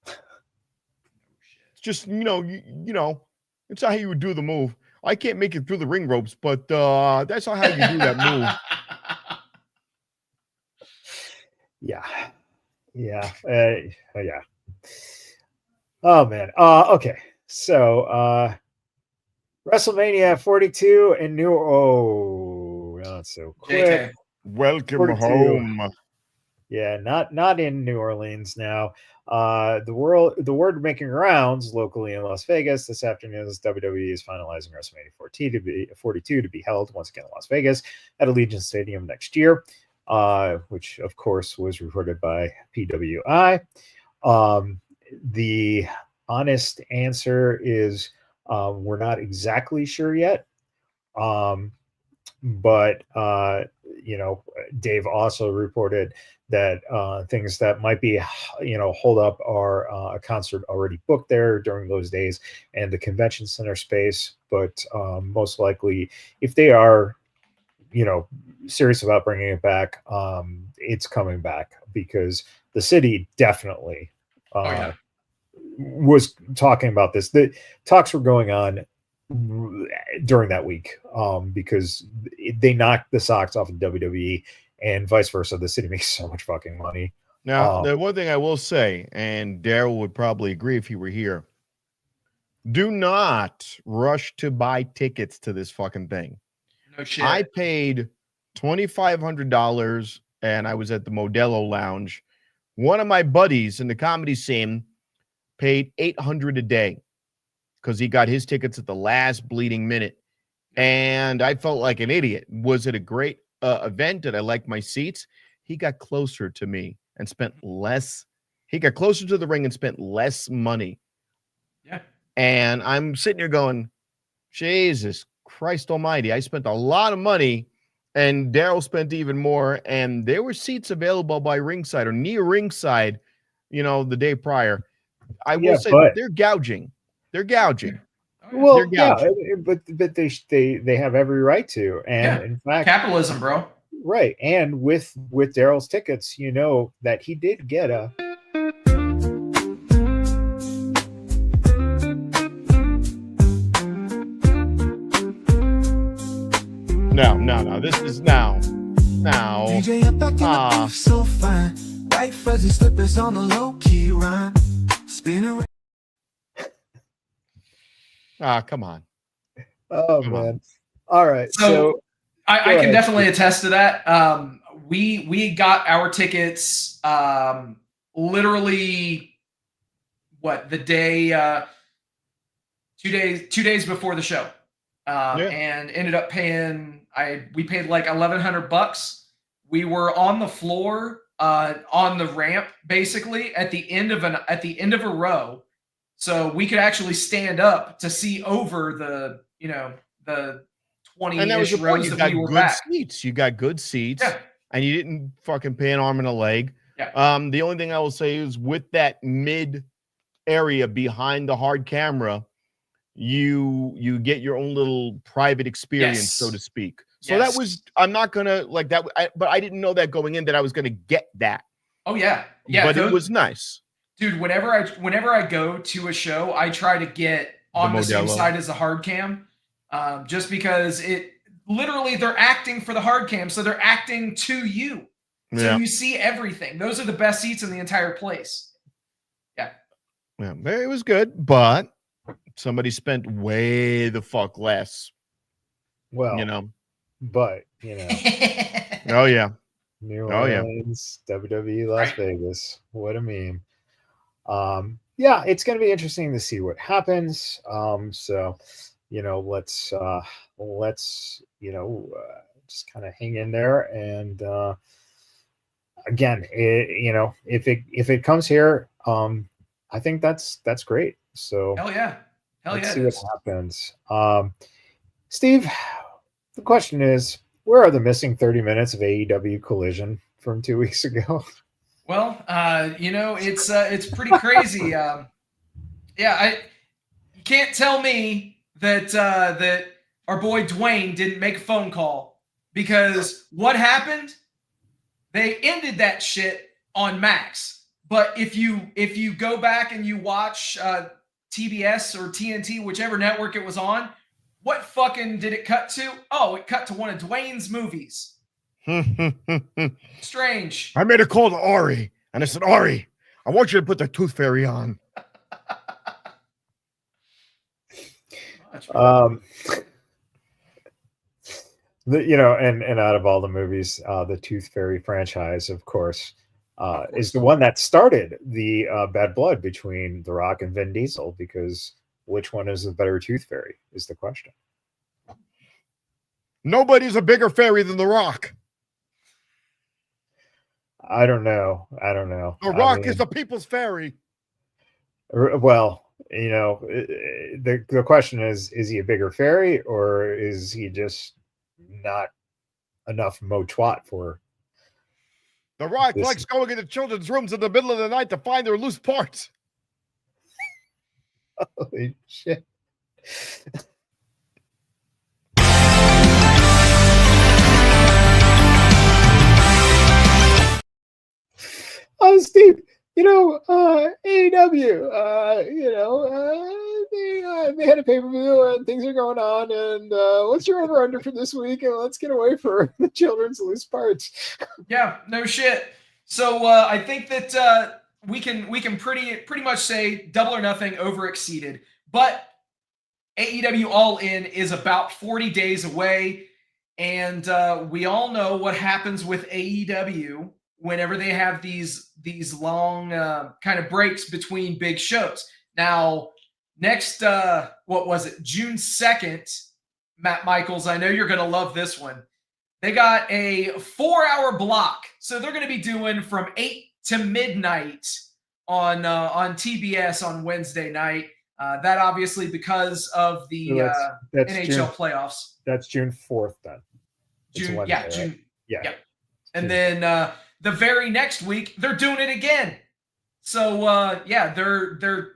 It's just it's not how you would do the move. I can't make it through the ring ropes, but that's not how you do that move. Yeah. Oh man. Okay. So WrestleMania 42 in not so quick. JK. Welcome 42. home. Yeah, not in New Orleans now. The word making rounds locally in Las Vegas this afternoon is WWE is finalizing WrestleMania 42 to be held once again in Las Vegas at Allegiant Stadium next year, which of course was reported by PWI. The honest answer is we're not exactly sure yet. But Dave also reported that things that might be hold up are a concert already booked there during those days and the convention center space, but most likely if they are serious about bringing it back, it's coming back because the city definitely was talking about this. The talks were going on during that week because they knocked the socks off of WWE and vice versa. The city makes so much fucking money. Now, the one thing I will say, and Daryl would probably agree if he were here, do not rush to buy tickets to this fucking thing. No shit. I paid $2,500 and I was at the Modelo Lounge. One of my buddies in the comedy scene paid $800 a day because he got his tickets at the last bleeding minute. And I felt like an idiot. Was it a great event? Did I like my seats? He got closer to me and spent less. He got closer to the ring and spent less money. Yeah. And I'm sitting here going, Jesus Christ almighty. I spent a lot of money and Daryl spent even more. And there were seats available by ringside or near ringside, the day prior. I will say they're gouging. They're gouging. Well, they're gouging. yeah, but they have every right to. And in fact, capitalism, bro. Right. And with Daryl's tickets, that he did get a No. This is now. DJ up back in the booth, so fine. White fuzzy slippers on the low key rhyme. Spin around. Come on. Oh, Come man. on. All right. So I can definitely attest to that. We got our tickets literally the day 2 days before the show. and ended up paying. We paid like $1,100. We were on the floor, on the ramp, basically at the end of a row, so we could actually stand up to see over the 20-ish rows that we were back. Seats. You got good seats, Yeah. and you didn't fucking pay an arm and a leg. Yeah. The only thing I will say is with that mid area behind the hard camera, you get your own little private experience, so to speak. So that was, I'm not gonna like that, but I didn't know that going in that I was gonna get that. Oh yeah, but it was nice, dude. Whenever I go to a show, I try to get on the same side as the hard cam, just because it literally they're acting for the hard cam, so they're acting to you, so you see everything. Those are the best seats in the entire place. Yeah, it was good, but somebody spent way the fuck less. Well, but oh yeah, New Orleans, WWE Las Vegas. What a meme. Yeah, it's going to be interesting to see what happens. So, let's just kind of hang in there. And again, if it comes here, I think that's great. So let's see what happens. Steve, the question is, where are the missing 30 minutes of AEW Collision from 2 weeks ago? Well, it's pretty crazy. You can't tell me that our boy Dwayne didn't make a phone call, because what happened? They ended that shit on Max. But if you go back and you watch TBS or TNT, whichever network it was on, what fucking did it cut to? Oh, it cut to one of Dwayne's movies. Strange. I made a call to Ari, and I said, Ari, I want you to put the Tooth Fairy on. And out of all the movies, the Tooth Fairy franchise, of course, is the one that started the bad blood between The Rock and Vin Diesel, because which one is the better Tooth Fairy is the question. Nobody's a bigger fairy than The Rock. I don't know. The Rock is the people's fairy. Well, the question is he a bigger fairy, or is he just not enough mo-twat for The Rock likes going into children's rooms in the middle of the night to find their loose parts. Holy shit. Oh, Steve, AEW, they had a pay-per-view and things are going on, and what's your over-under for this week? And let's get away for the children's loose parts. Yeah, no shit. So I think that we can pretty much say Double or Nothing over-exceeded, but AEW All In is about 40 days away, and we all know what happens with AEW whenever they have these long kind of breaks between big shows. Now, next, what was it, June 2nd, Matt Michaels, I know you're going to love this one. They got a 4-hour block. So they're going to be doing from 8 to midnight on TBS on Wednesday night. That obviously because of the that's NHL playoffs. That's June 4th then. June. Right? Yeah. And then the very next week, they're doing it again. So, they're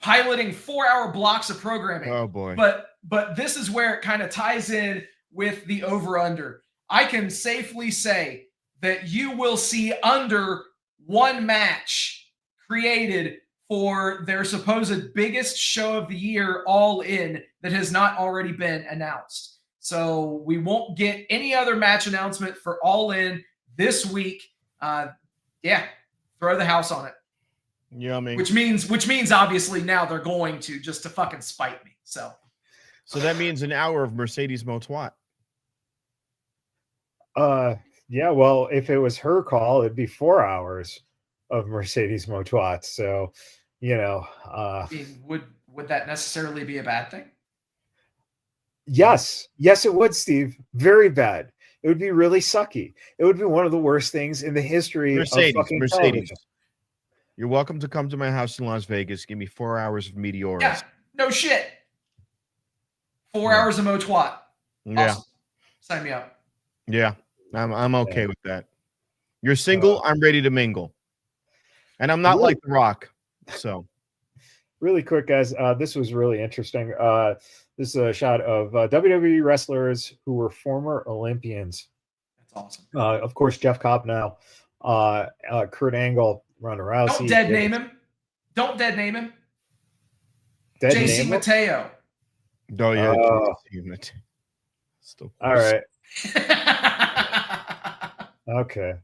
piloting 4-hour blocks of programming. Oh, boy. But this is where it kind of ties in with the over-under. I can safely say that you will see under one match created for their supposed biggest show of the year, All In, that has not already been announced. So we won't get any other match announcement for All In this week. Throw the house on it. Yummy. Which means obviously now they're going to, just to fucking spite me. So that means an hour of Mercedes Motwat. Yeah, well, if it was her call, it'd be 4 hours of Mercedes Motwat. So, I mean, would that necessarily be a bad thing? Yes, yes, it would, Steve. Very bad. It would be really sucky. It would be one of the worst things in the history of fucking Mercedes. television. You're welcome to come to my house in Las Vegas. Give me 4 hours of meteoras. Yeah, no shit. 4 Yeah. hours of Motwat. Yeah. Awesome. Sign me up. Yeah. I'm okay with that. You're single, I'm ready to mingle. And I'm not Really? like The Rock. So Really quick, guys. This was really interesting. This is a shot of WWE wrestlers who were former Olympians. That's awesome. Of course, Jeff Cobb now, Kurt Angle, Ronda Rousey. Don't dead name him. Don't dead name him. Dead JC name him? Mateo. oh yeah. Oh. Still All right. Okay.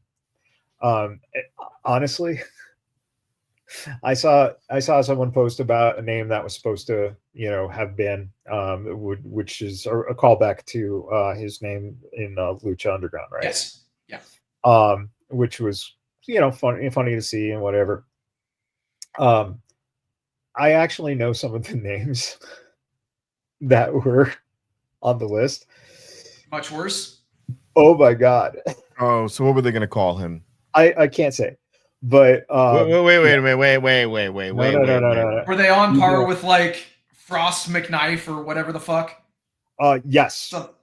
Honestly, I saw someone post about a name that was supposed to, have been, which is a callback to his name in Lucha Underground, right? Yes. Yeah. Which was, funny to see and whatever. I actually know some of the names that were on the list. Much worse. Oh my God. Oh, so what were they going to call him? I can't say, but wait. no. Were they on par with like Frost McKnife or whatever the fuck? Yes. Oh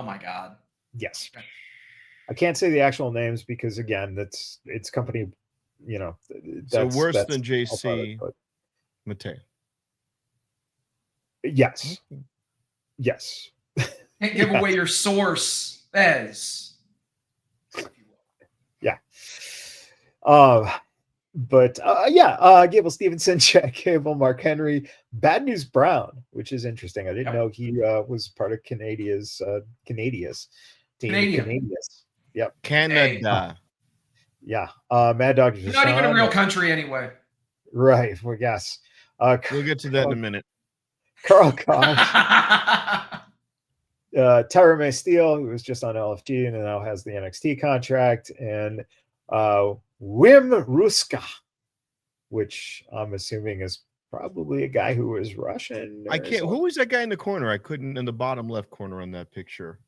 my God. Yes. I can't say the actual names because again, it's company, So worse that's than all part of JC it, but Mateo. yes. Yes. Can't give away your source, Bez. Yeah. Gable Stevenson, Jack Cable, Mark Henry, Bad News Brown, which is interesting. I didn't know he was part of Canadia's Canadians. Yep. Canada. Yeah. Mad Dog. You're not even a real country anyway. Right. Well, yes. We'll get to that in a minute. Carl Koch. Tyra May Steele, who was just on LFG and now has the NXT contract, and Wim Ruska, which I'm assuming is probably a guy who was Russian. I can't. Who was that guy in the corner? I couldn't in the bottom left corner on that picture.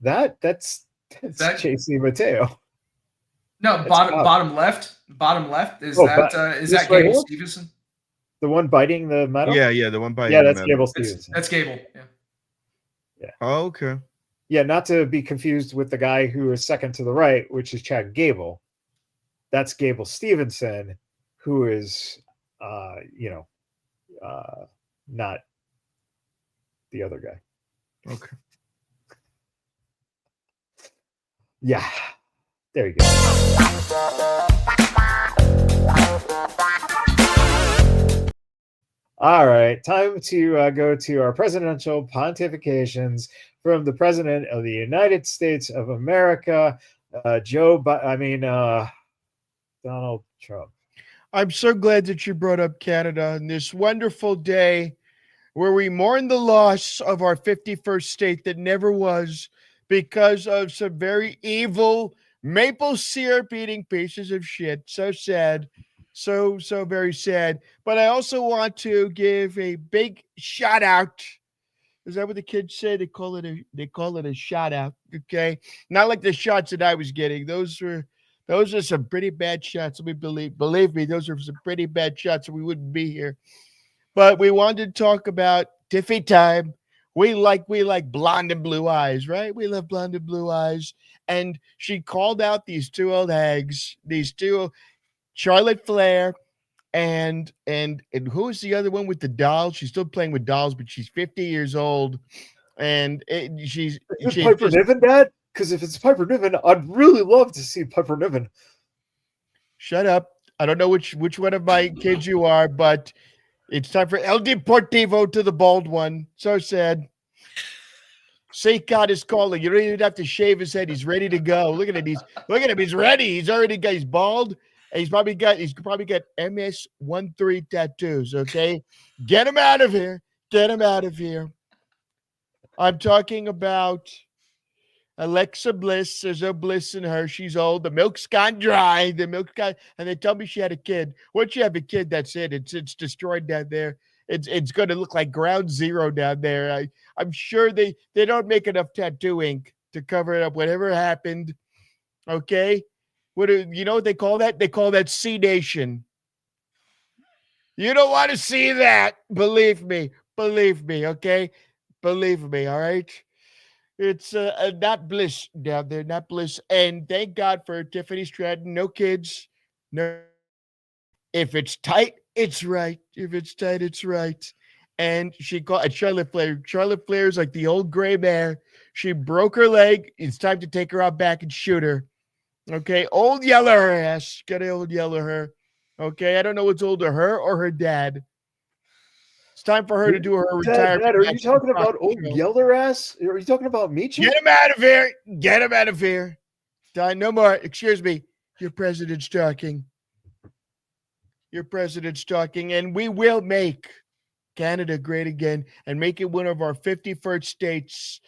That's JC Mateo. No, bottom left. Bottom left is that right Gable here? Stevenson? The one biting the metal? Yeah, the one by that's Gable Stevenson. That's Gable. Yeah. Yeah. Oh, okay. Yeah, not to be confused with the guy who is second to the right, which is Chad Gable. That's Gable Stevenson, who is, not the other guy. Okay. Yeah, there you go. All right, time to go to our presidential pontifications from the President of the United States of America, Donald Trump. I'm so glad that you brought up Canada on this wonderful day where we mourn the loss of our 51st state that never was because of some very evil maple syrup eating pieces of shit. So sad. So very sad. But I also want to give a big shout out. Is that what the kids say? They call it a shout out. Okay. Not like the shots that I was getting. Those are some pretty bad shots. Believe me, those are some pretty bad shots, or we wouldn't be here. But we wanted to talk about Tiffy time. We like blonde and blue eyes, right? We love blonde and blue eyes. And she called out these two old hags, these two, Charlotte Flair and who's the other one with the dolls? She's still playing with dolls, but she's 50 years old. And she's Piper Niven, Dad? Because if it's Piper Niven, I'd really love to see Piper Niven. Shut up. I don't know which one of my kids you are, but it's time for El Deportivo to the bald one. So sad. Saint God is calling. You don't even have to shave his head. He's ready to go. Look at him. He's ready. He's bald. And he's probably got MS-13 tattoos. Okay. Get him out of here. I'm talking about Alexa Bliss. There's no bliss in her. She's old. The milk's gone dry. And they tell me she had a kid. Once you have a kid, that's it. It's destroyed down there. It's going to look like ground zero down there. I'm sure they don't make enough tattoo ink to cover it up. Whatever happened, okay? You know what they call that? They call that C Nation. You don't want to see that. Believe me, okay? Believe me, all right? It's not bliss down there, not bliss. And thank God for Tiffany Stratton. No kids. No. If it's tight, it's right. If it's tight, it's right. And she called Charlotte Flair. Charlotte Flair's like the old gray mare. She broke her leg. It's time to take her out back and shoot her. Okay, old yellow her ass. Gotta old yellow her. Okay, I don't know what's older, her or her dad. It's time for her to do her retirement. Dad, are you talking about old Yeller ass? Are you talking about Meecham? Get him out of here. Get him out of here. No more. Excuse me. Your president's talking. Your president's talking. And we will make Canada great again and make it one of our 51st states.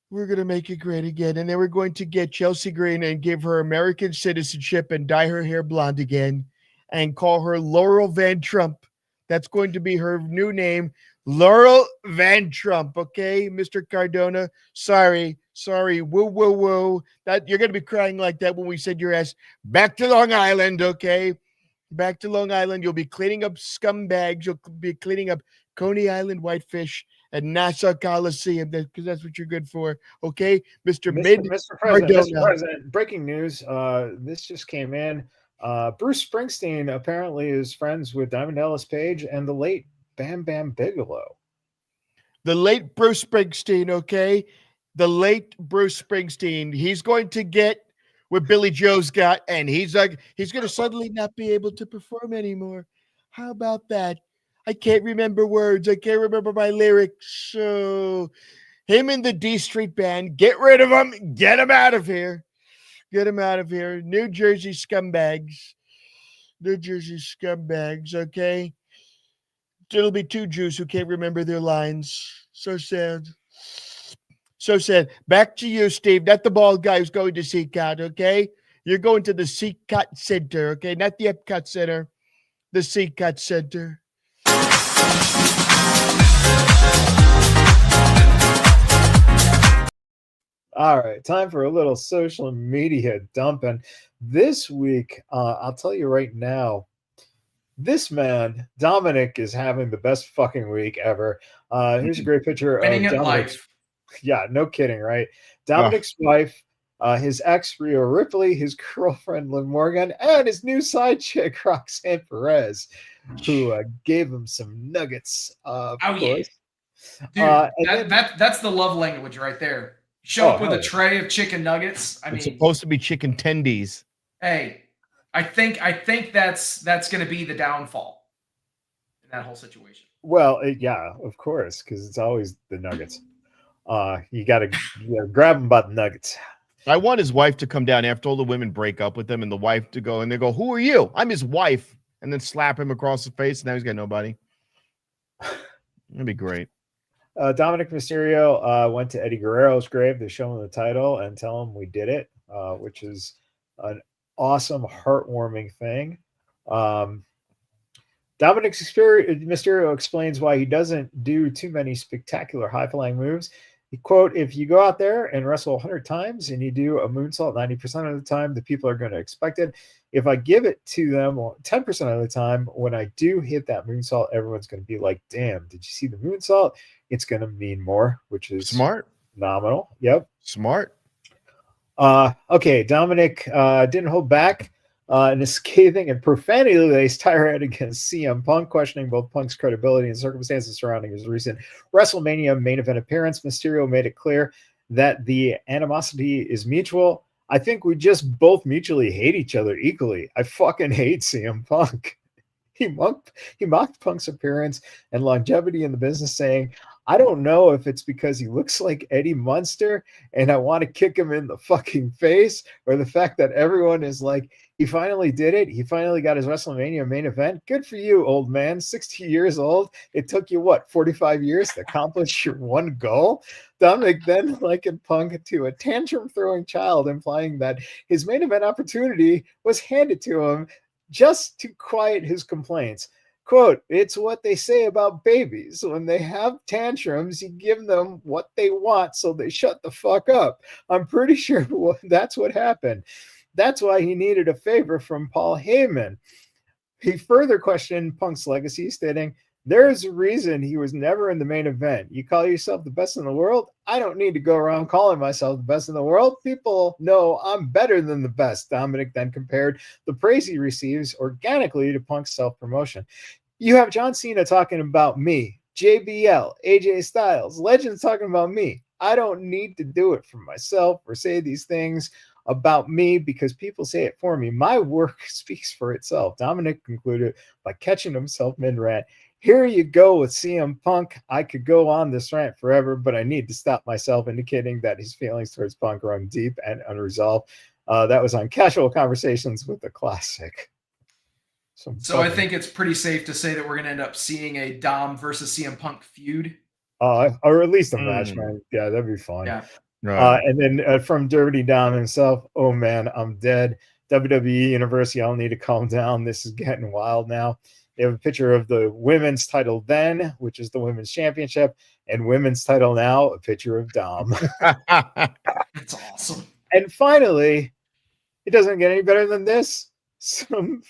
We're going to make it great again. And then we're going to get Chelsea Green and give her American citizenship and dye her hair blonde again and call her Laurel Van Trump. That's going to be her new name, Laurel Van Trump. Okay, Mr. Cardona. Sorry. Woo. That you're going to be crying like that when we send your ass back to Long Island. Okay, back to Long Island. You'll be cleaning up scumbags. You'll be cleaning up Coney Island whitefish and Nassau Coliseum because that's what you're good for. Okay, Mr. President, breaking news. This just came in. Bruce Springsteen apparently is friends with Diamond Dallas Page and the late Bam Bam Bigelow. The late Bruce Springsteen, okay? The late Bruce Springsteen. He's going to get what Billy Joe's got, and he's going to suddenly not be able to perform anymore. How about that? I can't remember words. I can't remember my lyrics. So him and the D Street Band, get rid of him. Get him out of here. Get him out of here. New Jersey scumbags. New Jersey scumbags, okay? It'll be two Jews who can't remember their lines. So sad. So sad. Back to you, Steve. Not the bald guy who's going to CCOT, okay? You're going to the CCOT Center, okay? Not the Epcot Center. The CCOT Center. All right, time for a little social media dumping. This week, I'll tell you right now, this man, Dominic, is having the best fucking week ever. Here's a great picture of Winning at Dominic. life. Yeah, no kidding, right? Dominic's wife, his ex, Rhea Ripley, his girlfriend, Liv Morgan, and his new side chick, Roxanne Perez, who gave him some nuggets. Dude, that's the love language right there. Show up with a tray of chicken nuggets. It's supposed to be chicken tendies. Hey, I think that's going to be the downfall in that whole situation. Well, yeah, of course, because it's always the nuggets. You got to grab him by the nuggets. I want his wife to come down after all the women break up with him and the wife to go and they go, "Who are you?" "I'm his wife," and then slap him across the face. And now he's got nobody. That'd be great. Dominic Mysterio went to Eddie Guerrero's grave to show him the title and tell him we did it, which is an awesome, heartwarming thing. Dominic Mysterio explains why he doesn't do too many spectacular high-flying moves. He quote, "If you go out there and wrestle 100 times and you do a moonsault 90% of the time, the people are going to expect it. If I give it to them 10% of the time, when I do hit that moonsault, everyone's going to be like, damn, did you see the moonsault? It's going to mean more," which is smart. Phenomenal. Yep. Smart. Okay, Dominic didn't hold back in a scathing and profanity-laced tirade against CM Punk, questioning both Punk's credibility and circumstances surrounding his recent WrestleMania main event appearance. Mysterio made it clear that the animosity is mutual. "I think we just both mutually hate each other equally. I fucking hate CM Punk." He mocked Punk's appearance and longevity in the business, saying, "I don't know if it's because he looks like Eddie Munster and I want to kick him in the fucking face, or the fact that everyone is like, he finally did it. He finally got his WrestleMania main event. Good for you, old man. 60 years old. It took you, 45 years to accomplish your one goal?" Dominic then likened Punk to a tantrum-throwing child, implying that his main event opportunity was handed to him just to quiet his complaints. Quote, it's what they say about babies. When they have tantrums, you give them what they want so they shut the fuck up. I'm pretty sure that's what happened. That's why he needed a favor from Paul Heyman. He further questioned Punk's legacy, stating, there's a reason he was never in the main event. You call yourself the best in the world? I don't need to go around calling myself the best in the world. People know I'm better than the best. Dominic then compared the praise he receives organically to Punk's self-promotion. You have John Cena talking about me, JBL, AJ Styles, legends talking about me. I don't need to do it for myself or say these things about me because people say it for me. My work speaks for itself. Dominic concluded by catching himself mid-rant. Here you go with CM Punk. I could go on this rant forever, but I need to stop myself, indicating that his feelings towards Punk run deep and unresolved. That was on Casual Conversations with the Classic. So I think it's pretty safe to say that we're going to end up seeing a Dom versus CM Punk feud. Or at least a match, man. Yeah, that'd be fun. Yeah. Right. And then from Dirty Dom himself, oh man, I'm dead. WWE Universe, y'all need to calm down. This is getting wild now. They have a picture of the women's title then, which is the women's championship, and women's title now, a picture of Dom. That's awesome. And finally, it doesn't get any better than this. Some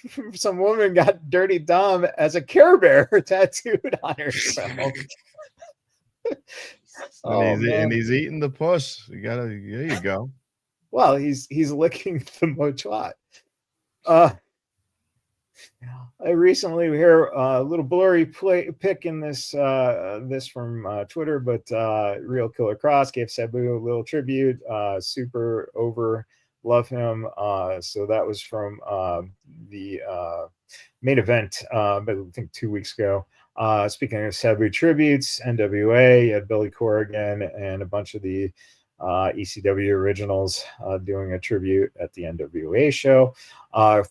woman got Dirty Dom as a Care Bear tattooed on herself. And he's eating the puss. There you go. Well, he's licking the mochwat. I recently hear a little blurry pick in this from Twitter, but Real Killer Cross gave Sabu a little tribute. Super over, love him. So that was from the main event, but I think 2 weeks ago. Speaking of Sabu tributes, NWA, you had Billy Corrigan and a bunch of the ECW originals doing a tribute at the NWA show.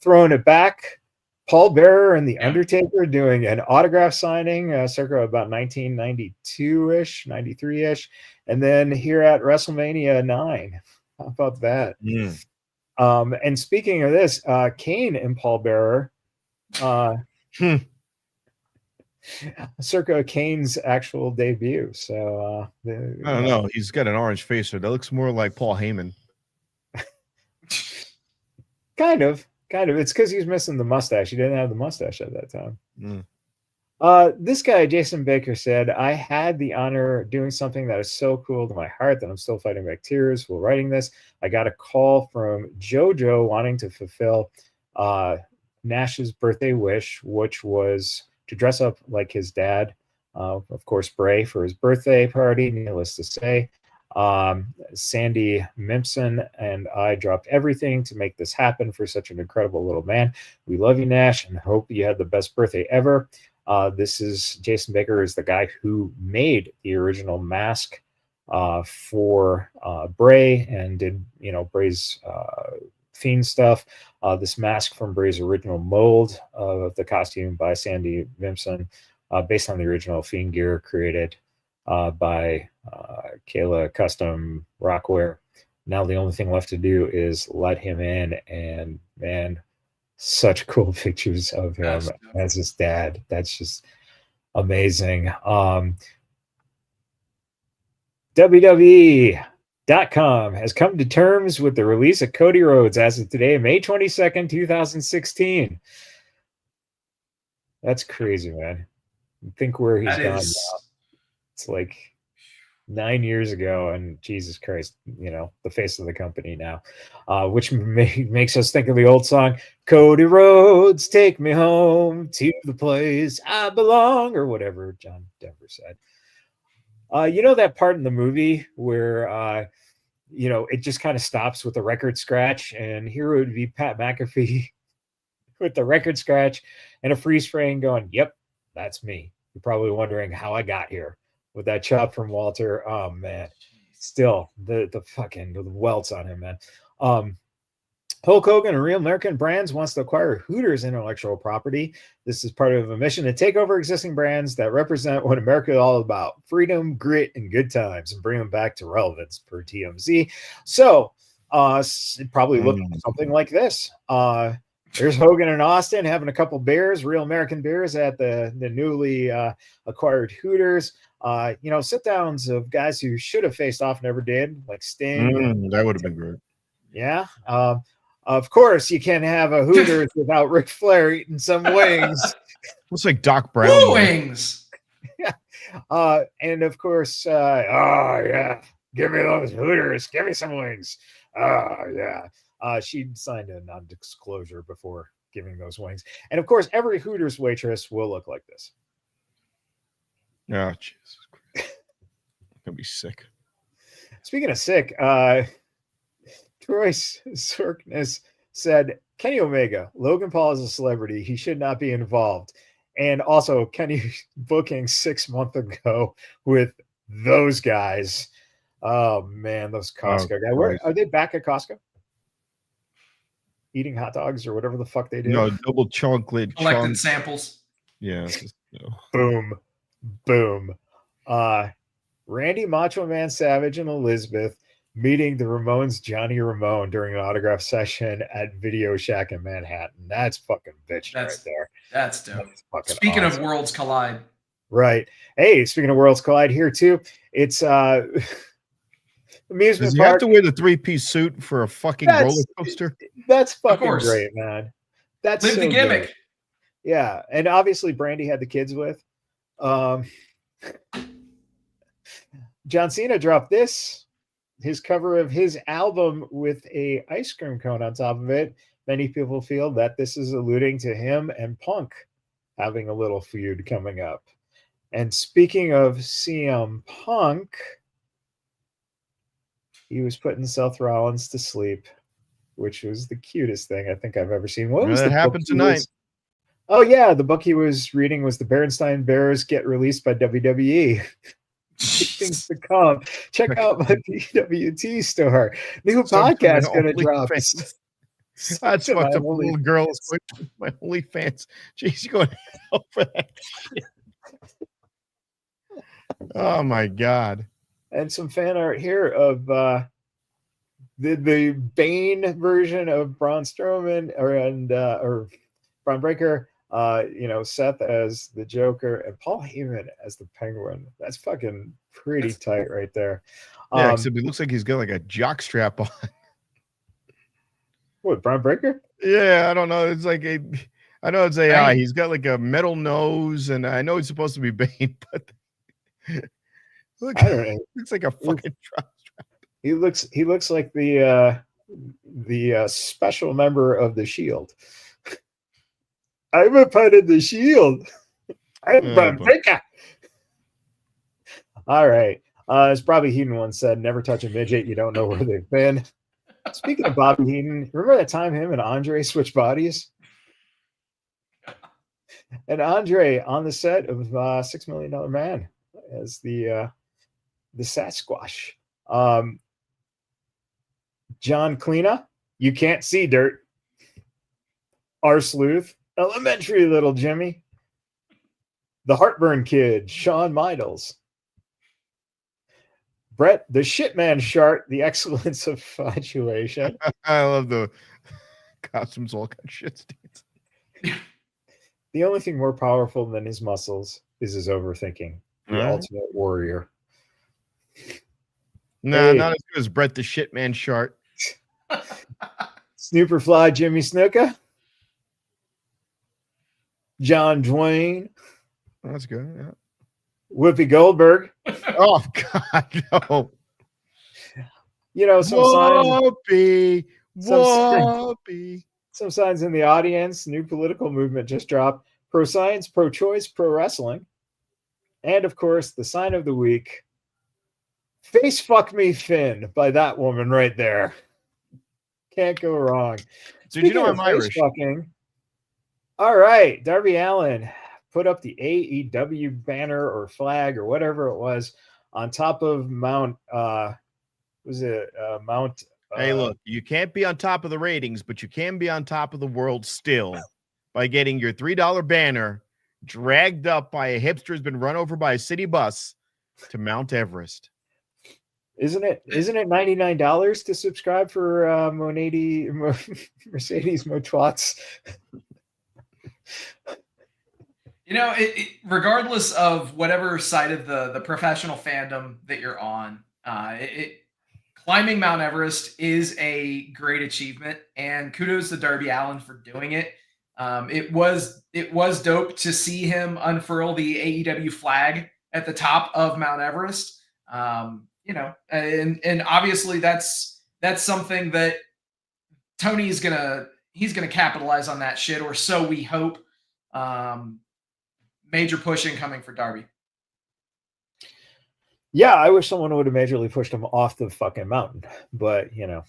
Throwing it back, Paul Bearer and The Undertaker doing an autograph signing circa about 1992-ish, 93-ish. And then here at WrestleMania 9. How about that? And speaking of this, Kane and Paul Bearer, circa Kane's actual debut. So I don't know. He's got an orange face, so that looks more like Paul Heyman. Kind of. It's because he's missing the mustache. He didn't have the mustache at that time. This guy, Jason Baker, said, I had the honor of doing something that is so cool to my heart that I'm still fighting back tears while writing this. I got a call from JoJo wanting to fulfill Nash's birthday wish, which was to dress up like his dad, of course, Bray, for his birthday party, needless to say. Sandy Mimpson and I dropped everything to make this happen for such an incredible little man. We love you, Nash, and hope you had the best birthday ever. This is Jason Baker, is the guy who made the original mask for Bray and did, Bray's Fiend stuff. This mask from Bray's original mold of the costume by Sandy Mimpson, based on the original Fiend gear created by Kayla Custom Rockwear. Now the only thing left to do is let him in, and man, such cool pictures of him as his dad. That's just amazing. WWE.com has come to terms with the release of Cody Rhodes as of today, May 22nd, 2016. That's crazy, man. Think where he's gone now. It's like 9 years ago, and Jesus Christ, the face of the company now, which makes us think of the old song, Cody Rhodes, take me home to the place I belong, or whatever John Denver said. That part in the movie where, it just kind of stops with a record scratch, and here it would be Pat McAfee with the record scratch and a freeze frame going, yep, that's me. You're probably wondering how I got here. With that chop from Walter, oh man, still the welts on him, man. Hulk Hogan and Real American Brands wants to acquire Hooters intellectual property. This is part of a mission to take over existing brands that represent what America is all about: freedom, grit, and good times, and bring them back to relevance, per TMZ. So it probably looked something like this. There's Hogan and Austin having a couple beers, real American beers at the newly acquired Hooters. Sit downs of guys who should have faced off, never did, like Sting. That would have been great. Yeah. Of course, you can't have a Hooters without Ric Flair eating some wings. Looks like Doc Brown. Woo wings. And of course, yeah, give me those Hooters. Give me some wings. Yeah. She signed a non-disclosure before giving those wings. And of course, every Hooters waitress will look like this. Oh, Jesus Christ. I'm going to be sick. Speaking of sick, Troy Sorkness said, Kenny Omega, Logan Paul is a celebrity. He should not be involved. And also, Kenny booking 6 months ago with those guys. Oh, man, those Costco guys. Are they back at Costco? Eating hot dogs or whatever the fuck they do? No, double chocolate. Collecting samples. Yeah. Boom. Boom. Randy Macho Man Savage and Elizabeth meeting the Ramones' Johnny Ramone during an autograph session at Video Shack in Manhattan. That's fucking bitch right there. That's dope. That's speaking awesome. of Worlds Collide. Right. Hey, speaking of Worlds Collide here too, it's amusement Does he park. have to wear the 3-piece suit for a fucking roller coaster? That's fucking great, man. That's Live so the gimmick. Good. Yeah. And obviously Brandy had the kids with. John Cena dropped his cover of his album with a ice cream cone on top of it. Many people feel that this is alluding to him and Punk having a little feud coming up. And speaking of CM Punk, he was putting Seth Rollins to sleep, which was the cutest thing I think I've ever seen. What was that happened tonight? Oh yeah, the book he was reading was The Berenstain Bears Get Released by WWE. Things to come. Check out my PWT store. New podcast gonna drop. That's fucked up. Little girls. My OnlyFans. Jeez, you going hell for that shit. Oh my god. And some fan art here of the Bane version of Braun Strowman or Braun Breaker. Seth as the Joker and Paul Heyman as the Penguin. That's fucking pretty tight right there. Yeah, except he looks like he's got like a jock strap on. What, Braun Breaker? Yeah, I don't know. It's like I know it's AI. He's got like a metal nose, and I know he's supposed to be Bane, but look, I don't know. Looks like a fucking jock strap. He looks like the special member of the Shield. I'm a part of the Shield. I'm Braun Breaker. All right. As Bobby Heenan once said, never touch a midget. You don't know where they've been. Speaking of Bobby Heenan, remember that time him and Andre switched bodies? And Andre on the set of $6 Million Man as the Sasquatch. John Cleena, you can't see dirt. R. Sleuth, elementary little Jimmy. The Heartburn Kid, Shawn Michaels. Brett, the Shitman Shart, the excellence of fatuation. I love the costumes all got shit stains. The only thing more powerful than his muscles is his overthinking. The ultimate warrior. No, not as good as Brett the Shitman Shart. Snooperfly Jimmy Snuka. John Dwayne. Oh, that's good. Yeah. Whoopi Goldberg. Oh God, no. Some signs in the audience. New political movement just dropped. Pro science, pro choice, pro wrestling. And of course, the sign of the week. Face fuck me Finn by that woman right there. Can't go wrong. Did you know I'm Irish? Fucking, all right, Darby Allin put up the AEW banner or flag or whatever it was on top of Mount. Mount? Hey, look, you can't be on top of the ratings, but you can be on top of the world still by getting your $3 banner dragged up by a hipster who's been run over by a city bus to Mount Everest. Isn't it $99 to subscribe for Mercedes Motwats? You know, regardless of whatever side of the professional fandom that you're on, climbing Mount Everest is a great achievement, and kudos to Darby Allin for doing it. It was dope to see him unfurl the AEW flag at the top of Mount Everest. You know, and obviously that's something that Tony's he's gonna capitalize on that shit, or so we hope. Major push incoming for Darby. Yeah, I wish someone would have majorly pushed him off the fucking mountain, but you know.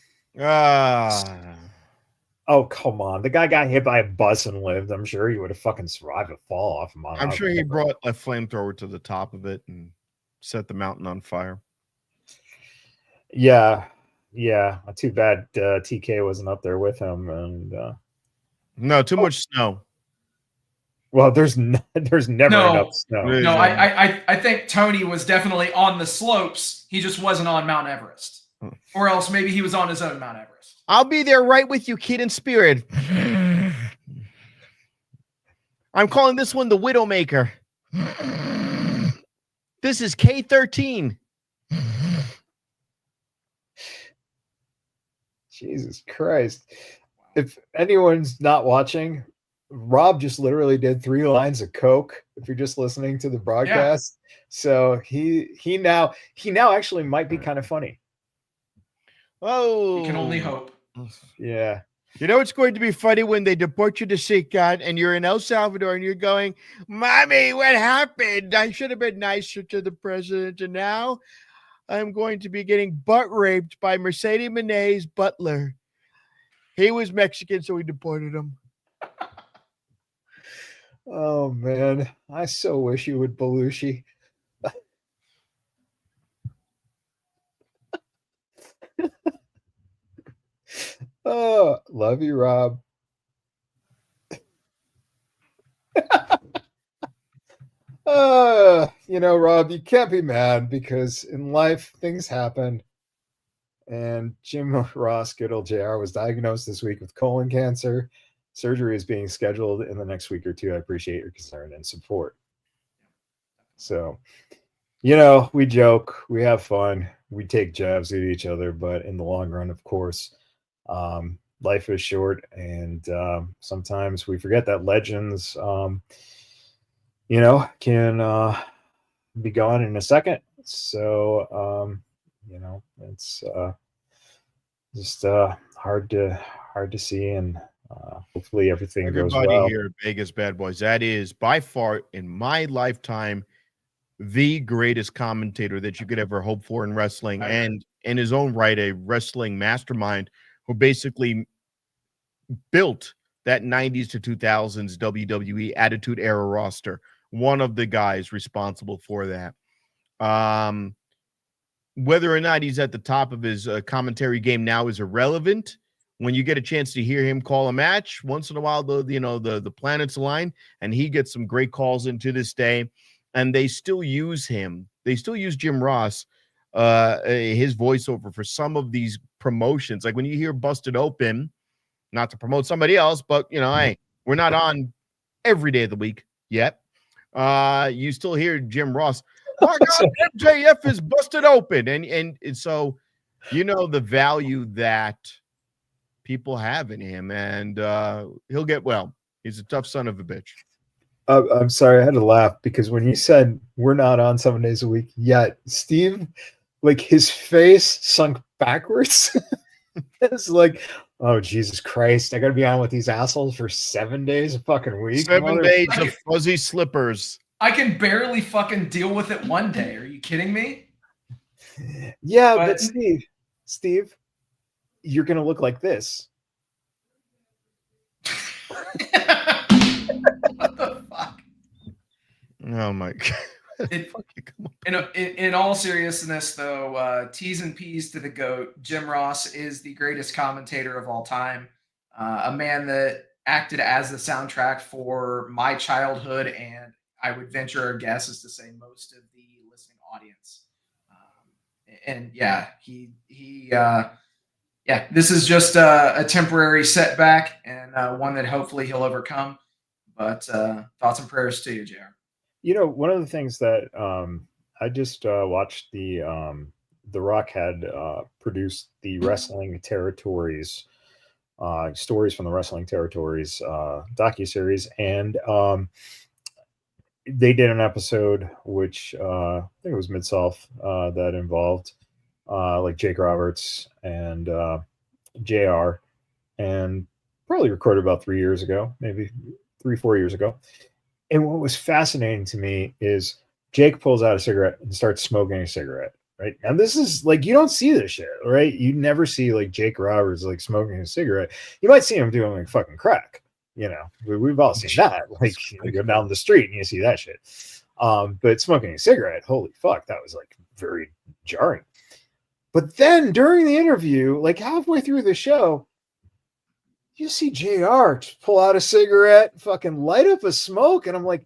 Oh, come on. The guy got hit by a bus and lived. I'm sure he would have fucking survived a fall off him. I'm sure he brought a flamethrower to the top of it and set the mountain on fire. Yeah. Too bad TK wasn't up there with him. And no, too much snow. Well, there's never enough snow. No, I think Tony was definitely on the slopes. He just wasn't on Mount Everest. Or else maybe he was on his own Mount Everest. I'll be there right with you, kid in spirit. I'm calling this one the Widowmaker. This is K13. Jesus Christ. If anyone's not watching, Rob just literally did 3 lines of coke if you're just listening to the broadcast. Yeah. So he now actually might be kind of funny. Oh, you can only hope. Yeah. You know it's going to be funny when they deport you to Sikat and you're in El Salvador and you're going, Mommy, what happened? I should have been nicer to the president, and now I'm going to be getting butt raped by Mercedes Monet's butler. He was Mexican, so we deported him. Oh, man. I so wish you would Belushi. Oh, love you, Rob. You know, Rob, you can't be mad because in life things happen. And Jim Ross, good old JR, was diagnosed this week with colon cancer. Surgery is being scheduled in the next week or two. I appreciate your concern and support. So, you know, we joke, we have fun, we take jabs at each other, but in the long run, of course, life is short, and sometimes we forget that legends, you know, can be gone in a second. So, you know, it's just hard to see, and hopefully everything goes well. Everybody here at Vegas Badboyz, that is by far in my lifetime the greatest commentator that you could ever hope for in wrestling, and in his own right, a wrestling mastermind who basically built that 90s to 2000s WWE Attitude Era roster. One of the guys responsible for that. Whether or not he's at the top of his commentary game now is irrelevant. When you get a chance to hear him call a match, once in a while, the planets align, and he gets some great calls into this day. And they still use him. They still use Jim Ross, his voiceover for some of these promotions. Like when you hear Busted Open, not to promote somebody else, but, you know, hey, we're not on every day of the week yet. You still hear Jim Ross, my God, MJF is busted open. And so, you know, the value that people have in him, and he'll get well. He's a tough son of a bitch. I'm sorry, I had to laugh because when you said we're not on 7 days a week yet, Steve, like his face sunk backwards. It's like, oh, Jesus Christ, I got to be on with these assholes for 7 days a fucking week. 7 days of fuzzy slippers. I can barely fucking deal with it one day. Are you kidding me? Yeah, but Steve, you're going to look like this. What the fuck? Oh my God. In all seriousness, though, T's and P's to the GOAT. Jim Ross is the greatest commentator of all time. A man that acted as the soundtrack for my childhood, and I would venture a guess is to say most of the listening audience. And yeah, yeah, this is just a temporary setback and one that hopefully he'll overcome. But thoughts and prayers to you, JR. You know, one of the things that I just watched the Rock had produced the Wrestling Territories stories from the Wrestling Territories docuseries, and they did an episode which I think it was Mid-South that involved like Jake Roberts and JR, and probably recorded about 3 years ago, maybe 3-4 years ago. And what was fascinating to me is Jake pulls out a cigarette and starts smoking a cigarette. Right. And this is like, you don't see this shit, right? You never see like Jake Roberts like smoking a cigarette. You might see him doing like fucking crack. You know, we've all seen that. Like, you go down the street and you see that shit. But smoking a cigarette, holy fuck, that was like very jarring. But then during the interview, like halfway through the show, you see JR pull out a cigarette, fucking light up a smoke. And I'm like,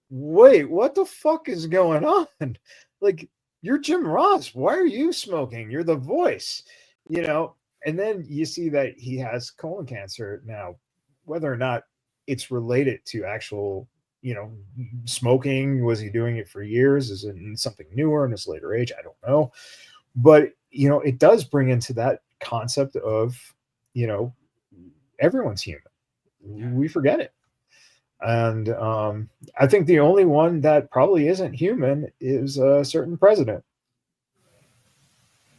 wait, what the fuck is going on? Like, you're Jim Ross. Why are you smoking? You're the voice, you know? And then you see that he has colon cancer now, whether or not it's related to actual, you know, smoking. Was he doing it for years? Is it something newer in his later age? I don't know. But, you know, it does bring into that concept of, you know, everyone's human. We forget it. And I think the only one that probably isn't human is a certain president.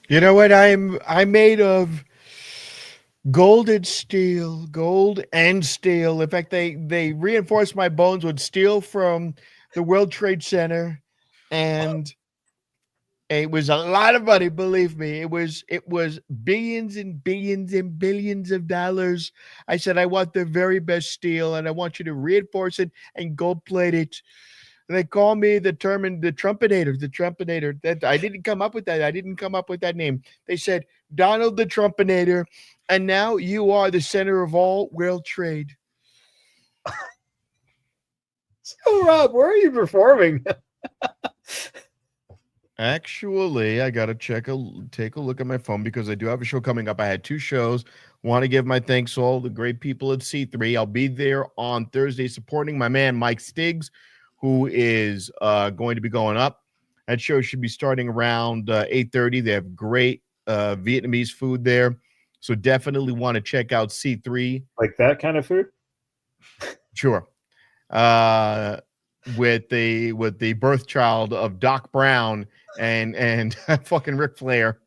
You know what? I'm made of gold and steel, gold and steel. In fact, they reinforced my bones with steel from the World Trade Center, and it was a lot of money. Believe me, it was billions and billions and billions of dollars. I said, I want the very best steel, and I want you to reinforce it and gold plate it. And they call me the Trumpinator. That I didn't come up with that. I didn't come up with that name. They said, Donald the Trumpinator, and now you are the center of all world trade. So, Rob, where are you performing? Actually, I gotta take a look at my phone because I do have a show coming up. I had 2 shows. Want to give my thanks to all the great people at C3. I'll be there on Thursday supporting my man Mike Stiggs, who is going to be going up. That show should be starting around 8:30. They have great Vietnamese food there, so definitely want to check out C3. Like that kind of food? Sure. With the birth child of Doc Brown and fucking Ric Flair.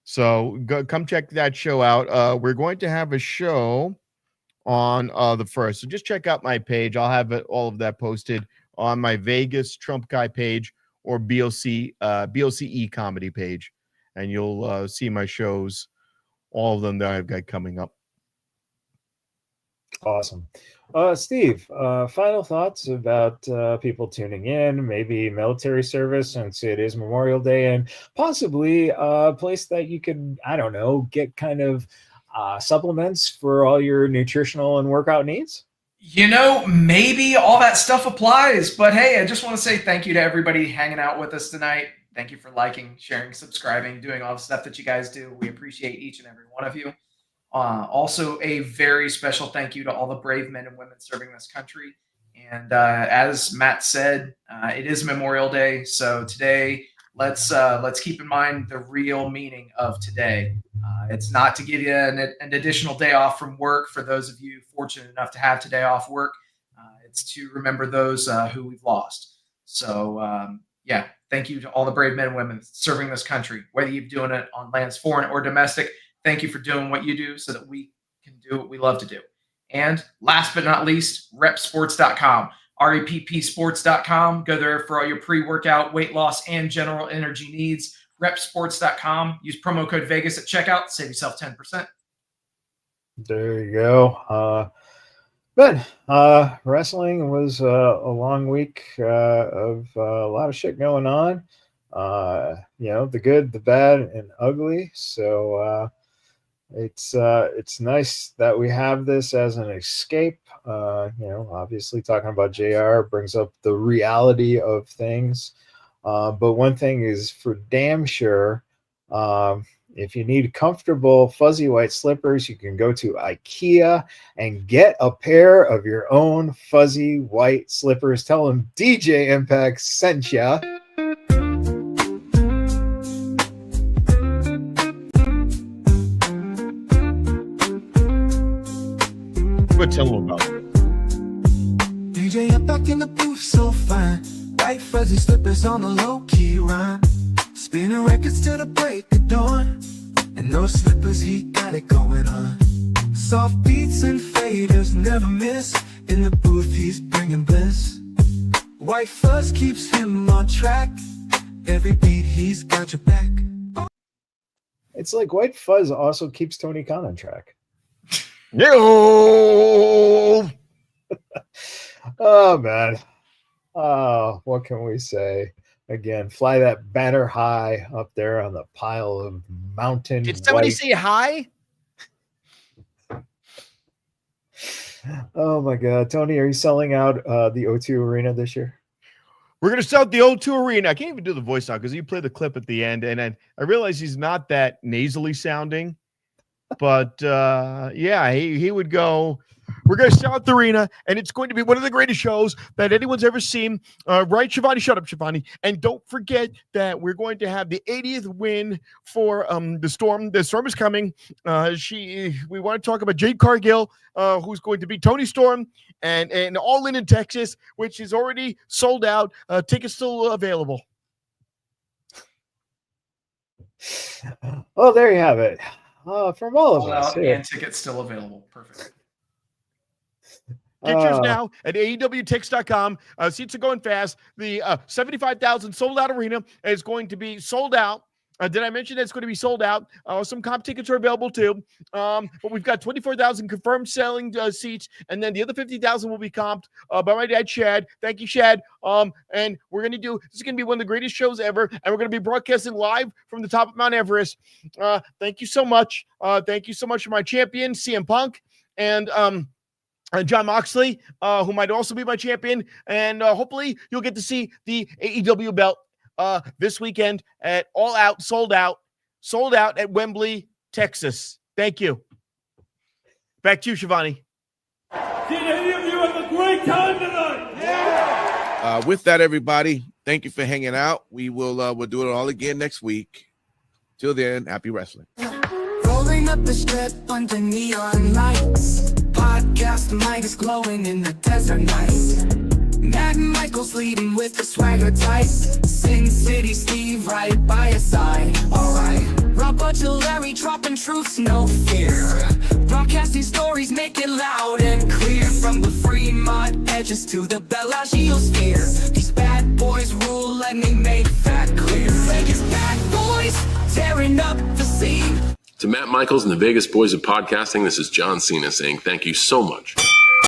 So come check that show out. We're going to have a show on the 1st. So just check out my page. I'll have all of that posted on my Vegas Trump Guy page or BLCE comedy page. And you'll see my shows, all of them that I've got coming up. Awesome. Steve, final thoughts about people tuning in, maybe military service, since it is Memorial Day, and possibly a place that you could, I don't know, get kind of supplements for all your nutritional and workout needs? You know, maybe all that stuff applies, but hey, I just want to say thank you to everybody hanging out with us tonight. Thank you for liking, sharing, subscribing, doing all the stuff that you guys do. We appreciate each and every one of you. Also, a very special thank you to all the brave men and women serving this country. And as Matt said, it is Memorial Day, so today let's keep in mind the real meaning of today. It's not to give you an additional day off from work for those of you fortunate enough to have today off work. It's to remember those who we've lost. So yeah, thank you to all the brave men and women serving this country, whether you're doing it on lands foreign or domestic. Thank you for doing what you do so that we can do what we love to do. And last but not least, repsports.com, reppsports.com. Go there for all your pre-workout, weight loss, and general energy needs. Repsports.com. Use promo code Vegas at checkout. Save yourself 10%. There you go. Good. Wrestling was a long week of a lot of shit going on. You know, the good, the bad, and ugly. So it's nice that we have this as an escape. You know, obviously talking about JR brings up the reality of things. But one thing is for damn sure, if you need comfortable fuzzy white slippers, you can go to IKEA and get a pair of your own fuzzy white slippers. Tell them DJ Impact sent ya. But tell them about it. DJ Impact in the booth, so fine. White fuzzy slippers on the low key rhyme. Spinning records till the break of dawn. And those slippers, he got it going on. Soft beats and faders never miss. In the booth, he's bringing bliss. White fuzz keeps him on track. Every beat, he's got your back. It's like White Fuzz also keeps Tony Khan on track. No. Oh, man. Oh, what can we say? Again, fly that banner high up there on the pile of mountain. Did somebody white. say hi? Oh my God, Tony, are you selling out the O2 Arena this year? We're going to start the O2 Arena. I can't even do the voice now because you play the clip at the end, and I realize he's not that nasally sounding, but yeah, he would go. We're going to sell out the arena, and it's going to be one of the greatest shows that anyone's ever seen. Right, Shivani? Shut up, Shivani. And don't forget that we're going to have the 80th win for the Storm. The Storm is coming. We want to talk about Jade Cargill, who's going to be Tony Storm, and All In Texas, which is already sold out. Tickets still available. Well, there you have it. From all of us. And tickets still available. Perfect. Get yours now at AEWTix.com. Seats are going fast. The 75,000 sold out arena is going to be sold out. Did I mention that it's going to be sold out? Some comp tickets are available too. But we've got 24,000 confirmed selling seats, and then the other 50,000 will be comped by my dad, Shad. Thank you, Shad. And we're going to this is going to be one of the greatest shows ever, and we're going to be broadcasting live from the top of Mount Everest. Thank you so much. Thank you so much for my champion, CM Punk, and John Moxley, who might also be my champion. And hopefully you'll get to see the AEW belt this weekend at All Out, sold out at Wembley, Texas. Thank you. Back to you, Shivani. Did any of you have a great time tonight? Yeah. With that, everybody, thank you for hanging out. We'll do it all again next week. Till then, happy wrestling. Rolling up the strip under neon lights. Podcast mic is glowing in the desert nights. Matt Michaels leading with the swagger tight. Sin City Steve right by your side. Alright. Rob Larry dropping truths, no fear. Broadcasting stories, make it loud and clear. From the Fremont edges to the Bellagio sphere. These bad boys rule, let me make that clear. Vegas bad boys, tearing up the scene. To Matt Michaels and the Vegas Boys of Podcasting, this is John Cena saying thank you so much.